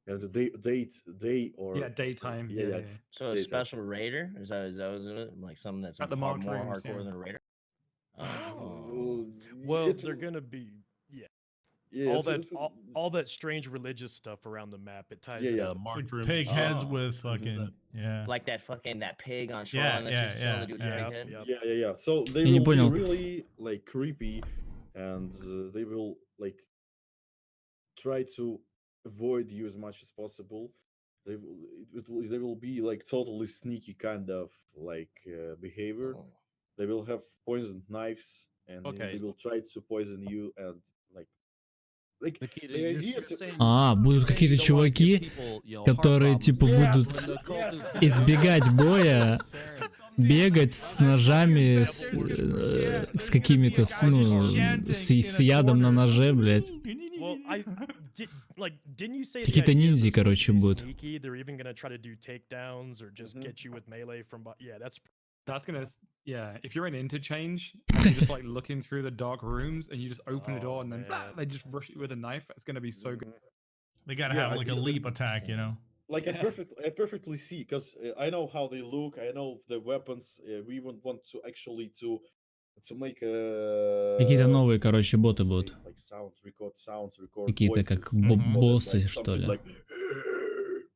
Yeah, the day or Yeah, daytime. yeah, yeah. So a Daytime. special raider is that what it is? Like something that's At the more marked rooms, hardcore yeah. than a raider. Oh. Well, It they're will- gonna be yeah, all it that will- all that strange religious stuff around the map. It ties Yeah, in. yeah. it's Marked like rooms. pig heads Oh. with fucking yeah. Like that pig on Yeah, shoreline that's just chilling yeah, to do with yeah. pig head. Yep. Yeah. So they Я не will be понял. really like creepy, and they will like try to avoid you as much as possible. They will be like totally sneaky kind of like behavior. Oh. They will have poisoned knives, and Okay. they will try to poison you, and like Nikita, the you're, idea you're to saying, А, будут you're saying какие-то you don't wanna give чуваки, people, you know, heart которые problems типа Yes, будут when the cultists- избегать боя, бегать с ножами, с какими-то, с ядом на ноже, блядь. Well, didn't you say the Какие-то idea is ниндзя, they're supposed to короче, be будут. sneaky? They're even gonna try to do takedowns or just Mhm. get you with melee from. Yeah, that's That's gonna, yeah. If you're in interchange and you're just like looking through the dark rooms and you just open the door Oh, and then man. they just rush you with a knife, it's gonna be so good. They gotta Yeah, have like a leap attack, you know. Like I perfectly see, because I know how they look. I know the weapons. We would want to actually to make a Какие-то новые, короче, боты будут. like sounds record Какие-то как voices, бо- like, боссы, like что something ли. like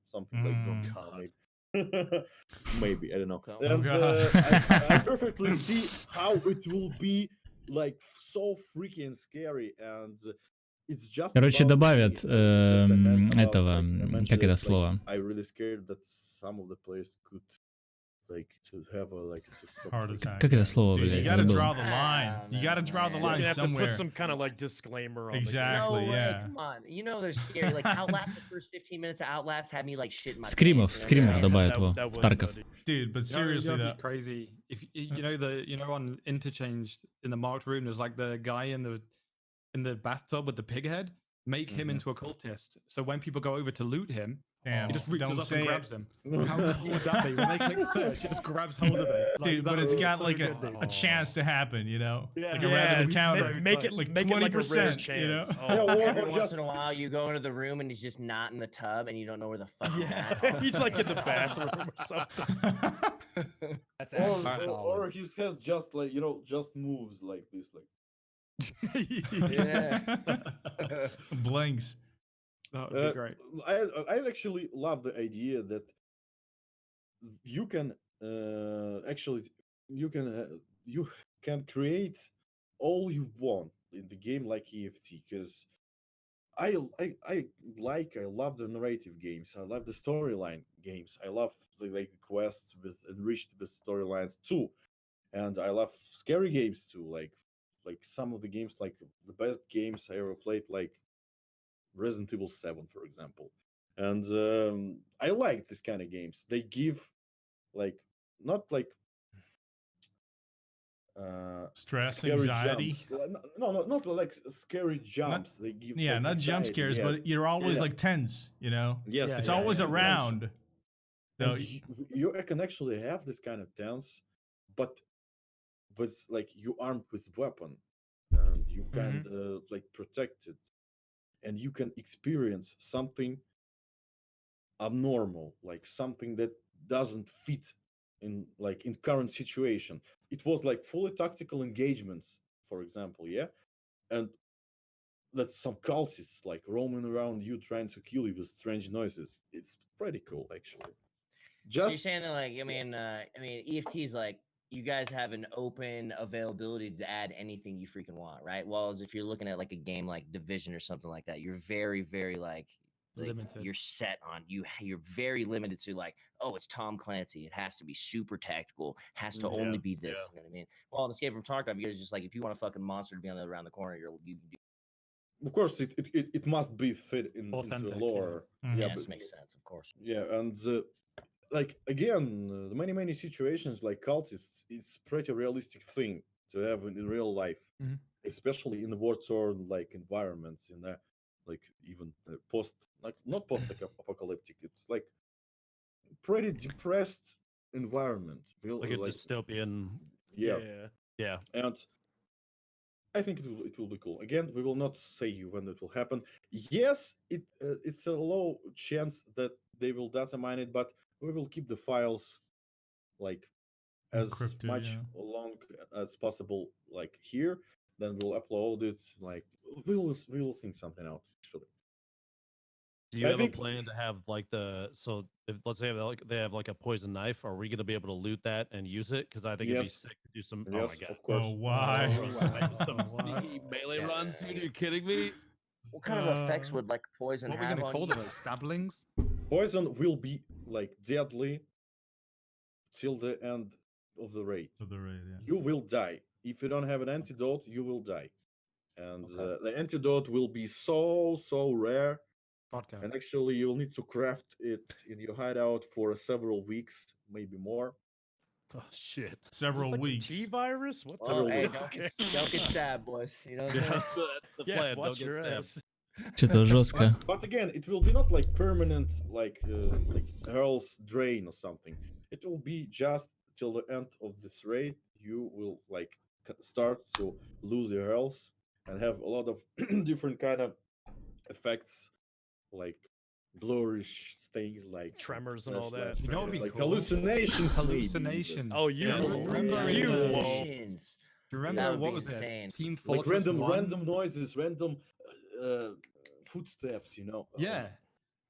something like Mm. that. Maybe. Maybe, I don't know. Okay. And God. I perfectly see how it will be like so freaking scary, and it's just Короче, about добавят me. Just I meant about, этого, like, I meant как that, это like, слово? I really scared that some of the players could like to have a like Heart attack. Как это слово, Dude, you блядь, gotta забыл. draw the line. Ah, You gotta man, draw the man. line you have to somewhere. put some kind of like disclaimer on Exactly. No way, yeah. come on. You know they're scary. Like Outlast, the first 15 minutes of Outlast had me like shit in my Скримов, pants, you know what скримов I mean? добавят That- его that в was Тарков. nutty. Dude, but You know, seriously it'd though. be crazy if you know on interchange in the marked room there's like the guy in the bathtub with the pig head. Make him Mhm. into a cultist, so when people go over to loot him, Damn, he just reaches don't up say and it. grabs him. How cool would that be? When they click search, it just grabs hold of it. Like, Dude, that but it's would be got so like good, dude. a chance to happen, you know? Yeah. Like a Yeah, random we encounter. say- Make it Like make it like a rare 20%, chance. you know? Oh, Yeah, well, Every or once just in a while, you go into the room and he's just not in the tub, and you don't know where the fuck he's yeah. at. He's like in the bathroom or something. That's or, actually or, solid. or his has just like just moves like this, like Yeah. Blanks. That would be great. I actually love the idea that you can actually you can create all you want in the game like EFT, because I love the narrative games. I love the storyline games. I love the like quests with enriched with storylines too, and I love scary games too. Like some of the games, like the best games I ever played, like Resident Evil 7, for example. And I like this kind of games. They give like not like Stress, scary anxiety. jumps. No, not like scary jumps. They give Yeah, like not jump anxiety, scares, yeah. but you're always Yeah. like tense, you know? Yes, Yeah, It's yeah, always yeah. and around. So, and you can actually have this kind of tense, but it's like you armed with weapon, and you can like protect it, and you can experience something abnormal, like something that doesn't fit in like in current situation. It was like fully tactical engagements, for example, yeah, and that some cultists like roaming around you trying to kill you with strange noises. It's pretty cool, actually. So you're Just saying that, like, I mean, EFT's like you guys have an open availability to add anything you freaking want, right? Whereas if you're looking at like a game like Division or something like that, you're very, very like Limited. you're set on you're very limited to like, oh, it's Tom Clancy, it has to be super tactical, has to only be this. You know what I mean? Well, in Escape from Tarkov, you guys just like, if you want a fucking monster to be on the around the corner, you do. of course it must be fit into Authentic, the yeah. lore. Mhm. Yeah, Yes, but makes sense, of course. yeah, and like again, the many situations like cultists, it's pretty realistic thing to have in real life, Mhm. especially in war torn like environments, in a like even post, like not post apocalyptic, it's like pretty depressed environment. Like a Like dystopian. yeah, Yeah. and I think it will be cool. Again, we will not say you when it will happen. Yes, it's a low chance that they will data mine it, but we will keep the files like as Encrypted, much yeah. long as possible, like here. Then we'll upload it. Like we will think something out. Actually, Do you I have a think plan to have like so if let's say they have like a poison knife, are we gonna be able to loot that and use it? Because I think it'd be yes, sick to do some. Oh my yes, god. of course. Oh, why? Some wow. sneaky melee Yes. runs, dude. You're kidding me? What kind of effects would like poison What are we have gonna on call you? them? Stablings? Poison will be like deadly till the end of the raid. To the raid, yeah. You will die if you don't have an antidote. You will die, and Okay. the antidote will be so rare. Vodka. And actually, you'll need to craft it in your hideout for several weeks, maybe more. Oh shit. Is this Several like the weeks. T virus? What Well, the hey, fuck? don't get stabbed, boys. You know what I'm Yeah, saying? that's the Yeah, plan. Don't watch get your stabbed. ass. Что-то жестко. But again, it will be not like permanent, like Earl's drain or something. It will be just till the end of this raid. You will like start to lose your Earls and have a lot of different kind of effects, like blurrish things, like some Tremors and all that. flashbacks, You know what'd be like cool? hallucinations. maybe even. Hallucinations. Oh, you Yeah, whoa. remember You in, whoa. Hallucinations. do you That remember would what be was insane. it? Team Like Fortress 1? random noises, random footsteps. Yeah.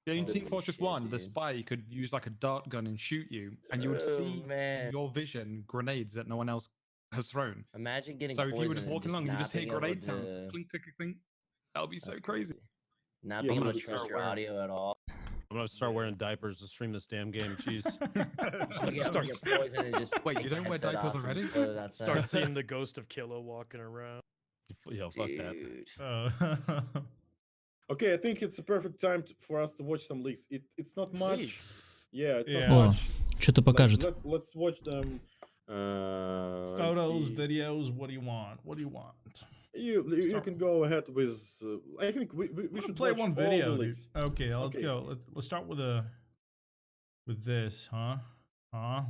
Yeah, in Team Holy Fortress shit, 1, the dude. spy could use like a dart gun and shoot you, and you would Oh, see man. your vision grenades that no one else has thrown. Imagine getting So if you were poisoned just and walking along, you not just hear being able grenade sounds. to. Clink, clink, clink. That would be so That's crazy. Not Yeah, being able but to trust your audio at all. I'm gonna start wearing diapers to stream this damn game. Jeez. You get poisoned and just Wait, take you the don't wear headset diapers off and already? just put it outside. Start seeing the ghost of Kilo walking around. Yo, fuck that. Dude. Okay, I think it's a perfect time for us to watch some leaks. It's not much. Leaks? Yeah, it's Yeah. not О, much. что-то покажет. Let's watch them. And Photos, see. videos. What do you want? What do you want? You Start- can go ahead with. I think we We should play watch one all video, the dude. leaks. Okay, let's Okay. go. Let's start with this, huh?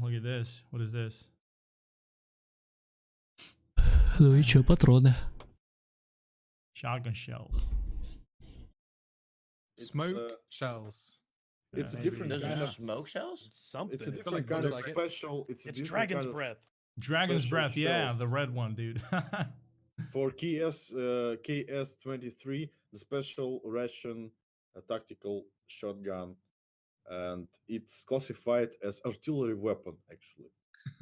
Look at this. What is this? Ну и чё, патроны? Shotgun shells. It's, Smoke shells. It's a maybe. different Those kind are of smoke shells. It's something. It's a It different looks kind of like it. special. It's a It's different dragon's kind of breath. Dragon's special breath, yeah, the shells. red one, dude. For KS-23, the special Russian tactical shotgun, and it's classified as artillery weapon actually.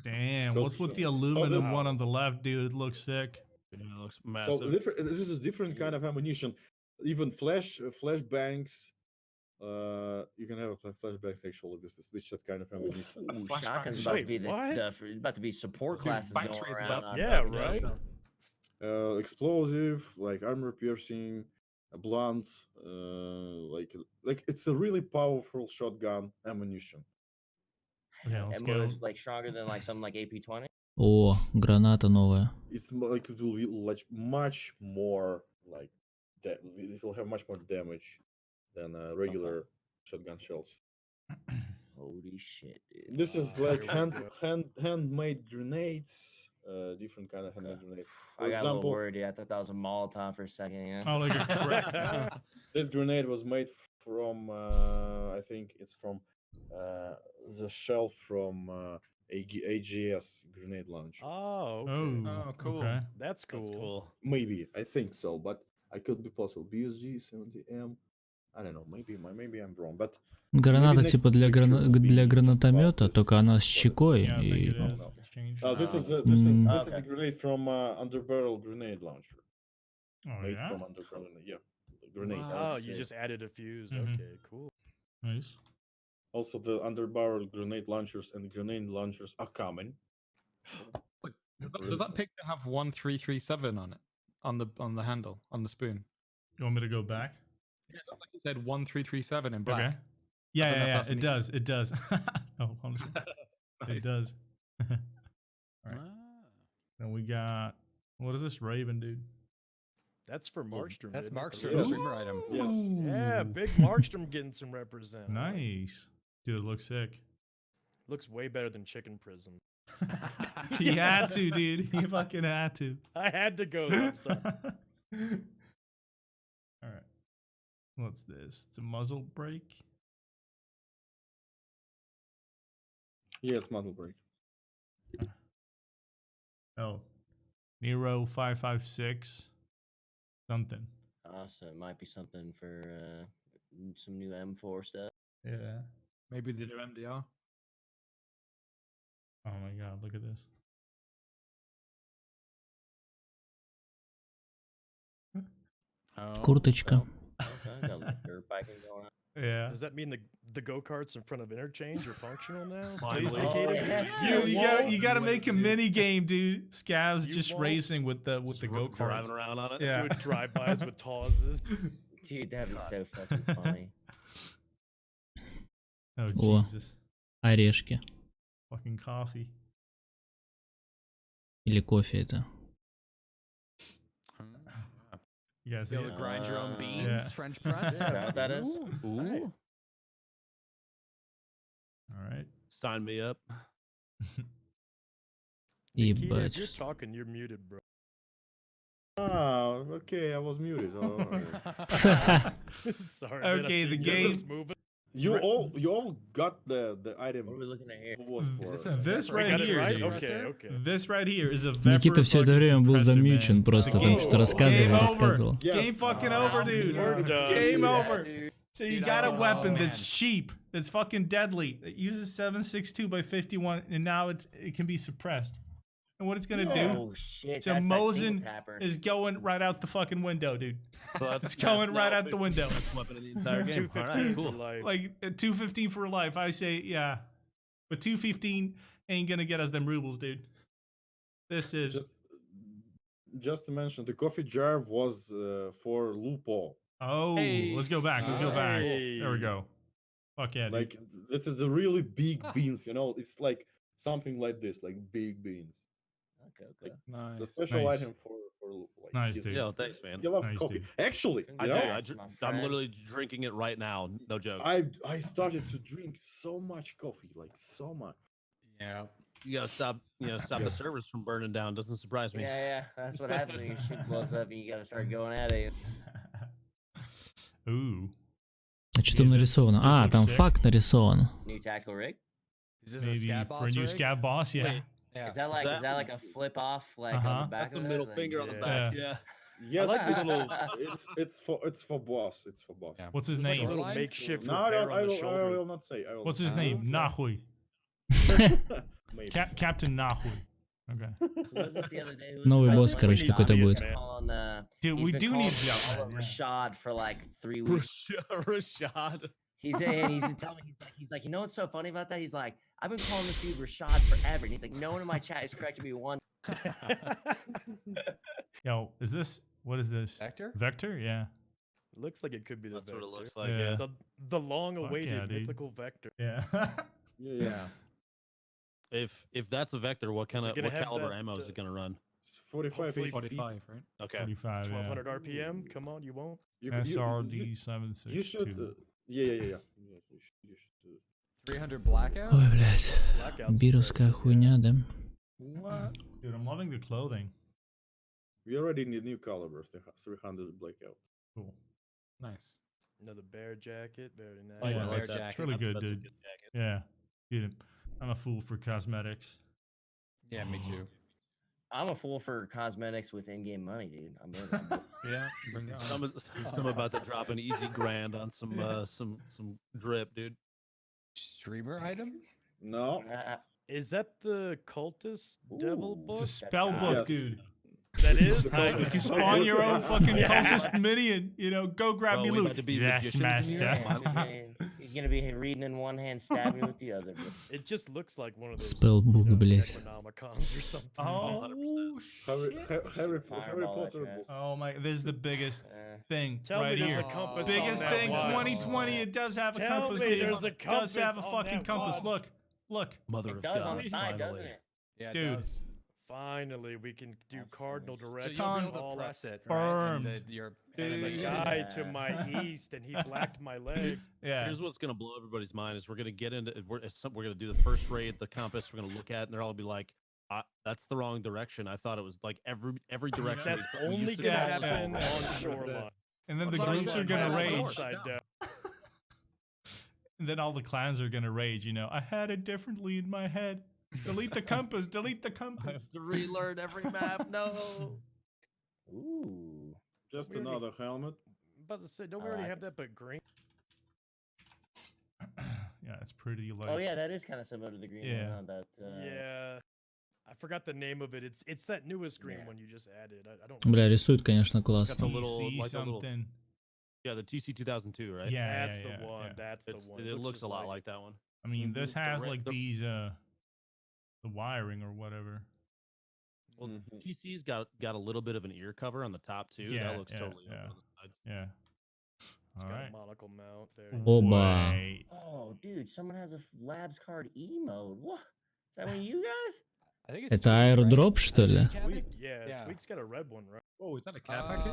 Damn, what's with the Because aluminum it's- one on the left, dude? It looks sick. Yeah, it looks So massive. this is different kind of ammunition. Even flashbangs. You can have a flashbang actually with this with that kind of ammunition. Ooh, flashbang shotgun's shell. about to Wait, be what? about to be support Dude, classes going factory is around. about- on Yeah, fucking right? Tarkov. Explosive, like armor piercing, blunt, like it's a really powerful shotgun ammunition. Okay, let's And go. was like stronger than like something like AP-20. О, граната новая. It's like it will be like much more like that. It will have much more damage than regular shotgun shells. Holy shit, dude. This is Ah, like here we go. handmade grenades, different kind of handmade grenades. For I got a little example, worried. Dude. I thought that was a Molotov for a second. You know? Oh, like a crack. this grenade was made from I think it's from the shell from AGS grenade launcher. Oh, okay. Oh, Oh, cool. Okay. That's cool. That's cool. Maybe I think so, but I could be possible. BSG 70M. I don't know. Maybe I'm wrong, but Граната next типа для, picture will be для just гранатомета, about только this она с product. щекой. Yeah, I think И... it No, is. no. It's changed. this is Oh, this is Mm. this is a Okay. grenade from underbarrel grenade launcher. Oh, Made yeah? from underbarrel, yeah. Grenade. Wow. Oh, That's you sick. just added a fuse. Mhm. Okay, cool. Nice. Also, the underbarrel grenade launchers and grenade launchers are common. Wait, does that picture have 1337 on it? On the handle, on the spoon? You want me to go back? Yeah, it looked like it said 1337 in black. Okay. Yeah, don't know if yeah, that's it any- does. It does. Oh, honestly, Nice. it does. Alright. Ah. Then we got, what is this Raven, dude? That's for Markstrom. That's isn't it? Markstrom's Yes. streamer item. Yes. Yeah, Ooh. big Markstrom getting some represent. huh? Nice. Dude, it looks sick. Looks way better than Chicken Prison. He had to, dude. He fucking had to. I had to go there. I'm sorry. All right. What's this? It's a muzzle brake. Yeah, it's muzzle brake. Oh, Nero 556. Something. So it might be something for some new M4 stuff. Yeah. Maybe the new MDR. Oh my god, look at this. Oh, Курточка. Okay, got a little dirt biking going on. Yeah. Does that mean the go karts in front of interchange are functional now? Finally. Please, Oh, Nikita? yeah. Dude, you gotta make a mini game, dude. Scavs You just won't? racing with the go Driving karts. around on it. Yeah. Doing drive-bys with tosses. Dude, that'd be so fucking funny. Oh О. Jesus. Орешки. Fucking coffee. Или кофе это. You guys see Be able it? to grind your own Uh, beans, yeah. French press. Is that what that is? Ooh. All right. Sign me up. Nikita, if you're Ебать. talking, you're muted, bro. Ah, okay, I was muted. Alright. Sorry. man, I Okay, see the you game- just moving. you all got the item. What are we looking at here? Who was for? This I right got it here, right? dude. Okay, okay. This right here is a Никита все это время был замьючен просто, там Game что-то over. рассказывал, Game over. рассказывал. Yes. Game fucking Oh, over, dude. we're done. Game Yeah, over. Dude. So you Dude, got a oh, weapon that's man. cheap, that's fucking deadly. It uses 7.62 by 51, and now it can be suppressed. And what it's gonna do Oh shit! So that's that Mosin single tapper. is going right out the fucking window, dude. So that's It's going that's right now out the window. best weapon in the entire game. All 215 right, for cool. life. Like 215 for life. I say, yeah, but 215 ain't gonna get us them rubles, dude. This is Just to mention, the coffee jar was for Lupo. oh. Hey. Let's go back. Let's go back. There we Hey. go. Fuck yeah, dude. Like this is a really big beans. You know, it's like something like this, like big beans. Okay, okay. The Nice. special Nice. item for like Nice, his- dude. Yo, thanks, man. He loves Nice, coffee. dude. Actually, I you do. know, I Congrats, my I'm friend. literally drinking it right now. No joke. I started to drink so much coffee, like so much. Yeah. You gotta stop. Stop the servers from burning down. Doesn't surprise me. Yeah, that's what happens when your shit blows up and you gotta start going at it. Ooh. А что там Yeah, this нарисовано? А, looks там sick. факт нарисован. New tactical rig. Is this a Maybe scat for a boss new rig? scat boss, yeah. Wait, Yeah. Is that like a flip off like on Uh-huh. the back that's a of it? middle Like, finger on the yeah. back. Yeah. Yes, like the it's, little- it's for boss. It's for boss. Yeah. What's his There's like a name? little Lines? makeshift No, repair I on the will shoulder. not say. I will What's not his say. name? Nahui. Maybe. Captain Nahui. Okay. Who was it the other day? Who was Новый it? босс, think we короче, need какой-то Elliot, будет. man. Calling, Dude, he's we been do calling need Rashad, Elliot, yeah. Rashad for like 3 weeks. Rashad. He's telling me he's like, you know what's so funny about that? He's like, I've been calling this dude Rashad forever, and he's like, no one in my chat has corrected me once. Yo, what is this? Vector? Vector? Yeah. Looks like it could be the That's what it Vector. looks like. Yeah. Yeah. The long-awaited yeah, dude. mythical Vector. Yeah. Yeah. If that's a Vector, what kind it of gonna what have caliber that, ammo is it gonna run? It's 45 Hopefully HP. 45, right? Okay. 45, yeah. 1200 RPM. Come on, you won't. SRD 762. You should. Yeah. You should. 300 blackout? Ой, блядь. Blackout's Бирусская correct, yeah. хуйня, да? What? Dude, I'm loving the clothing. We already need new caliber. 300 blackout. Cool. Nice. Another bear jacket. Very nice. Like Yeah, the I bear like that. jacket. It's really good, That's a dude. good jacket. Yeah. Dude, I'm a fool for cosmetics. Yeah, me too. I'm a fool for cosmetics with in-game money, dude. I'm in. I'm in. Yeah, bring it on. Some about to drop an easy grand on some drip, dude. Streamer item? No. Is that the cultist devil Ooh. book? It's a spell That's book, Yes. dude. That is. The Nice. cultist. You can spawn your own fucking Yeah. cultist minion. You know, go grab Bro, me we loot. about to be Yes, magicians in here? master. He's gonna be reading in one hand, stabbing with the other. Bro. It just looks like one of those Spellbook, блядь. Necronomicons or something. Oh, shit. Harry Fireball that Potter chest. book. Oh my, this is the biggest thing Tell right me there's here. a compass Biggest on that thing, watch. 2020. It does have a Tell compass, me dude. there's a It does have a compass on fucking that compass. watch. Look. Mother It of does God. on the side, finally. doesn't it? Yeah, it Dude. does. Finally, we can do That's so cardinal nice. So direction. you'll be able all to that. press it, Burned. right? And your There's a enemies Yeah. guy can- to my east, and he blacked my leg. Yeah. Here's what's gonna blow everybody's mind is we're gonna get into we're gonna do the first raid, the compass. We're gonna look at it, and they're all be like, "That's the wrong direction. I thought it was like every direction." That's we used only to gonna call is all happen wrong." on shoreline. And then the But I groups said, are gonna man, rage. Upside down. And then all the clans are gonna rage. You know, I had it differently in my head. Delete the compass. Delete the I compass. have to relearn every map. No. Ooh. Just Really? another helmet. About to say, don't we I already like have that but green? Yeah, it's pretty like. Oh yeah, that is kind of similar to the green Yeah. one. Huh? That. Yeah. I forgot the name of it. It's that newest green Yeah. one you just added. I don't know. Бля, рисует, конечно, It's got классно. the little, TC like the little, something. yeah, the TC 2002, right? Yeah, That's yeah, the yeah, one. yeah. That's It's, the one. it looks just a lot like that one. I mean, this The has red- like the- these the wiring or whatever. Well, Mhm. TC's got a little bit of an ear cover on the top too. Yeah, That looks yeah, totally yeah. up on the sides. Yeah. It's All got right. a monocle mount there. Oba. Wait. Oh, dude, someone has a labs card E mode. What? Is that one of you guys? I think it's Это Tweak, right? airdrop, что ли? Tweak, yeah, Yeah. Tweak's got a red one, right? Oh, is that a care package?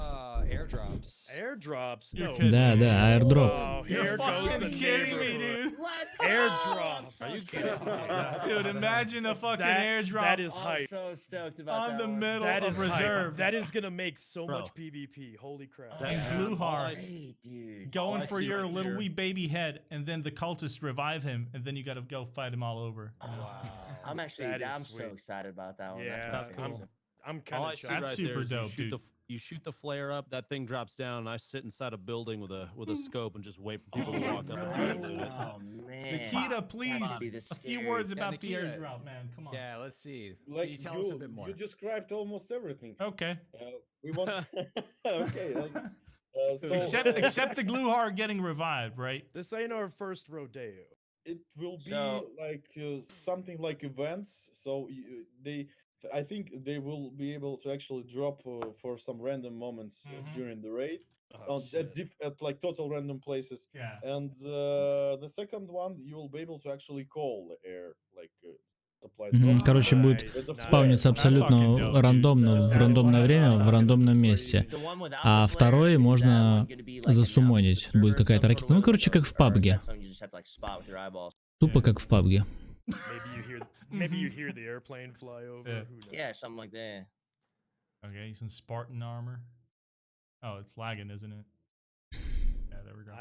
Airdrops. Airdrops. You're No. kidding. Да, да, airdrop. Oh, You're here goes the fucking kidding me, neighborhood. dude. Let's Airdrops. Are you kidding? Dude, imagine a fucking airdrop That is I'm hype. so stoked about on that the one. middle That of is hype. reserve. That is gonna make so Bro. much PvP. Holy crap. Oh, And yeah. blue all I heart. Hey, dude. Going I for see your right little here- wee baby head, and then the cultists revive him, and then you gotta go fight him all over. you know? Wow. I'm actually, That is I'm so sweet. excited about that one. Yeah, That's That's pretty cool. awesome. I'm All kind I of see That's right super there is dope, you shoot dude. you shoot the flare up, that thing drops down, and I sit inside a building with a scope and just wait for people to walk up and do it. Oh man. Nikita, please, That'd be the a few scary- words Yeah, about the Nikita. airdrop, man. Come on. Yeah, let's see. Like Can you tell us a bit more? You described almost everything. Okay. We want. Okay. So, Except the glue heart getting revived, right? This ain't our first rodeo. it will be So- like something like events. So I think they will be able to actually drop for some random moments Mhm. during the raid Oh, at like total random places. Yeah. And the second one, you will be able to actually call the air, like supply Мгм. drop. Короче, будет Nice. спауниться That's fucking абсолютно dope, dude. рандомно, That's в what рандомное I время, thought. в рандомном месте. The one without А the flares, второй is that можно one gonna be, like, announced засуммонить. to the Будет server какая-то some sort ракета. of Ну, way, короче, or как в is пабге. that something you just have to like spot with your eyeballs? Тупо Yeah. как в пабге. Maybe you hear the airplane fly over. Yeah. Who knows? Yeah, something like that. Okay, he's in Spartan armor. Oh, it's lagging, isn't it? Yeah, there we go.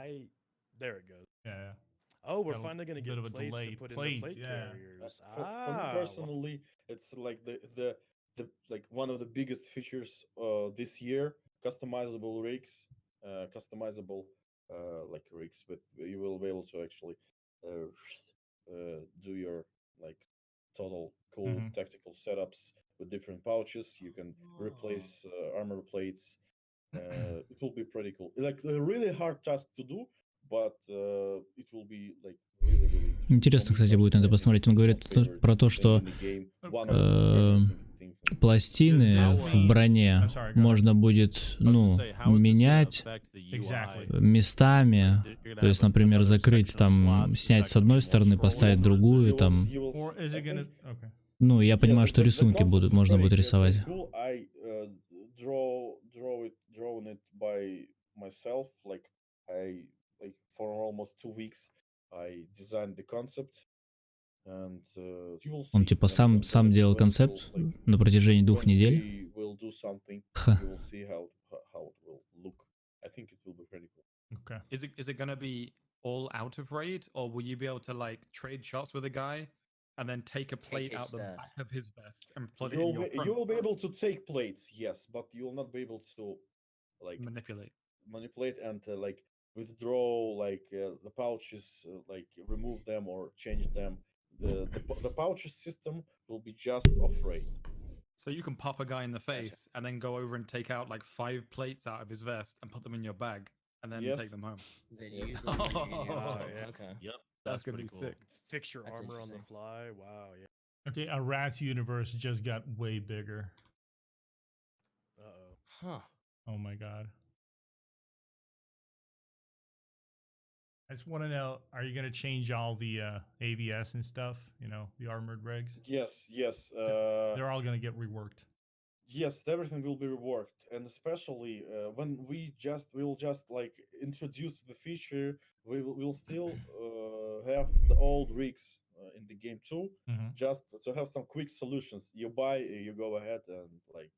There it goes. Yeah. Oh, we're Got a finally gonna bit get of a plates delay. to put in Plates, the plate yeah. carriers. For me Wow. personally, it's like the like one of the biggest features this year. Customizable rigs, customizable like rigs with you will be able to actually uh, do your like total cool Mhm. tactical setups with different pouches. You can Oh. replace armor plates. It will be pretty cool. Like a really hard task to do, but it will be like really really interesting. For Интересно, me кстати, будет на personally, это I think посмотреть. it's Он my говорит favorite про то, thing что in the game. One Okay. of the most favorite things in the game. пластины Does в this броне I'm sorry, go ahead. можно будет, I was gonna ну, say, how is this gonna менять affect the UI? Exactly. местами. You're gonna То есть, have например, another закрыть section of там, slots. Is снять that с gonna be одной more стороны, поставить scrollable? другую, там. Or is it I gonna? think, Okay. Ну, я yeah, понимаю, что the рисунки concept будут, is можно будет very рисовать. cool. I drawn it by myself. Like I like for almost 2 weeks. I designed the concept, and you will Он see. типа сам делал концепт на протяжении 2 недель. We will do something. Ха. You will see how it will look. I think it will be pretty cool. Okay. Is it gonna be all out of raid, or will you be able to like trade shots with a guy and then take a plate his out the stuff. back of his vest and put it in your front? You will be able to take plates, yes, but you will not be able to like Manipulate. manipulate and like withdraw like the pouches, like remove them or change them. The pouches system will be just off raid. So you can pop a guy in the Gotcha. face and then go over and take out like 5 plates out of his vest and put them in your bag and then Yes. take them home. Then Yes. use them in your Wow, yeah. Okay. Yep, That's, that's gonna pretty be cool. sick. Fix your That's armor on the interesting. fly. Wow. Yeah. Okay. A rat's universe just got way bigger. Uh-oh. Huh. Oh my god. I just want to know: are you gonna change all the AVS and stuff? You know, the armored rigs. Yes. They're all gonna get reworked. Yes, everything will be reworked, and especially when we'll just like introduce the feature, we'll still have the old rigs in the game too, Mhm. just to have some quick solutions. You buy, you go ahead and like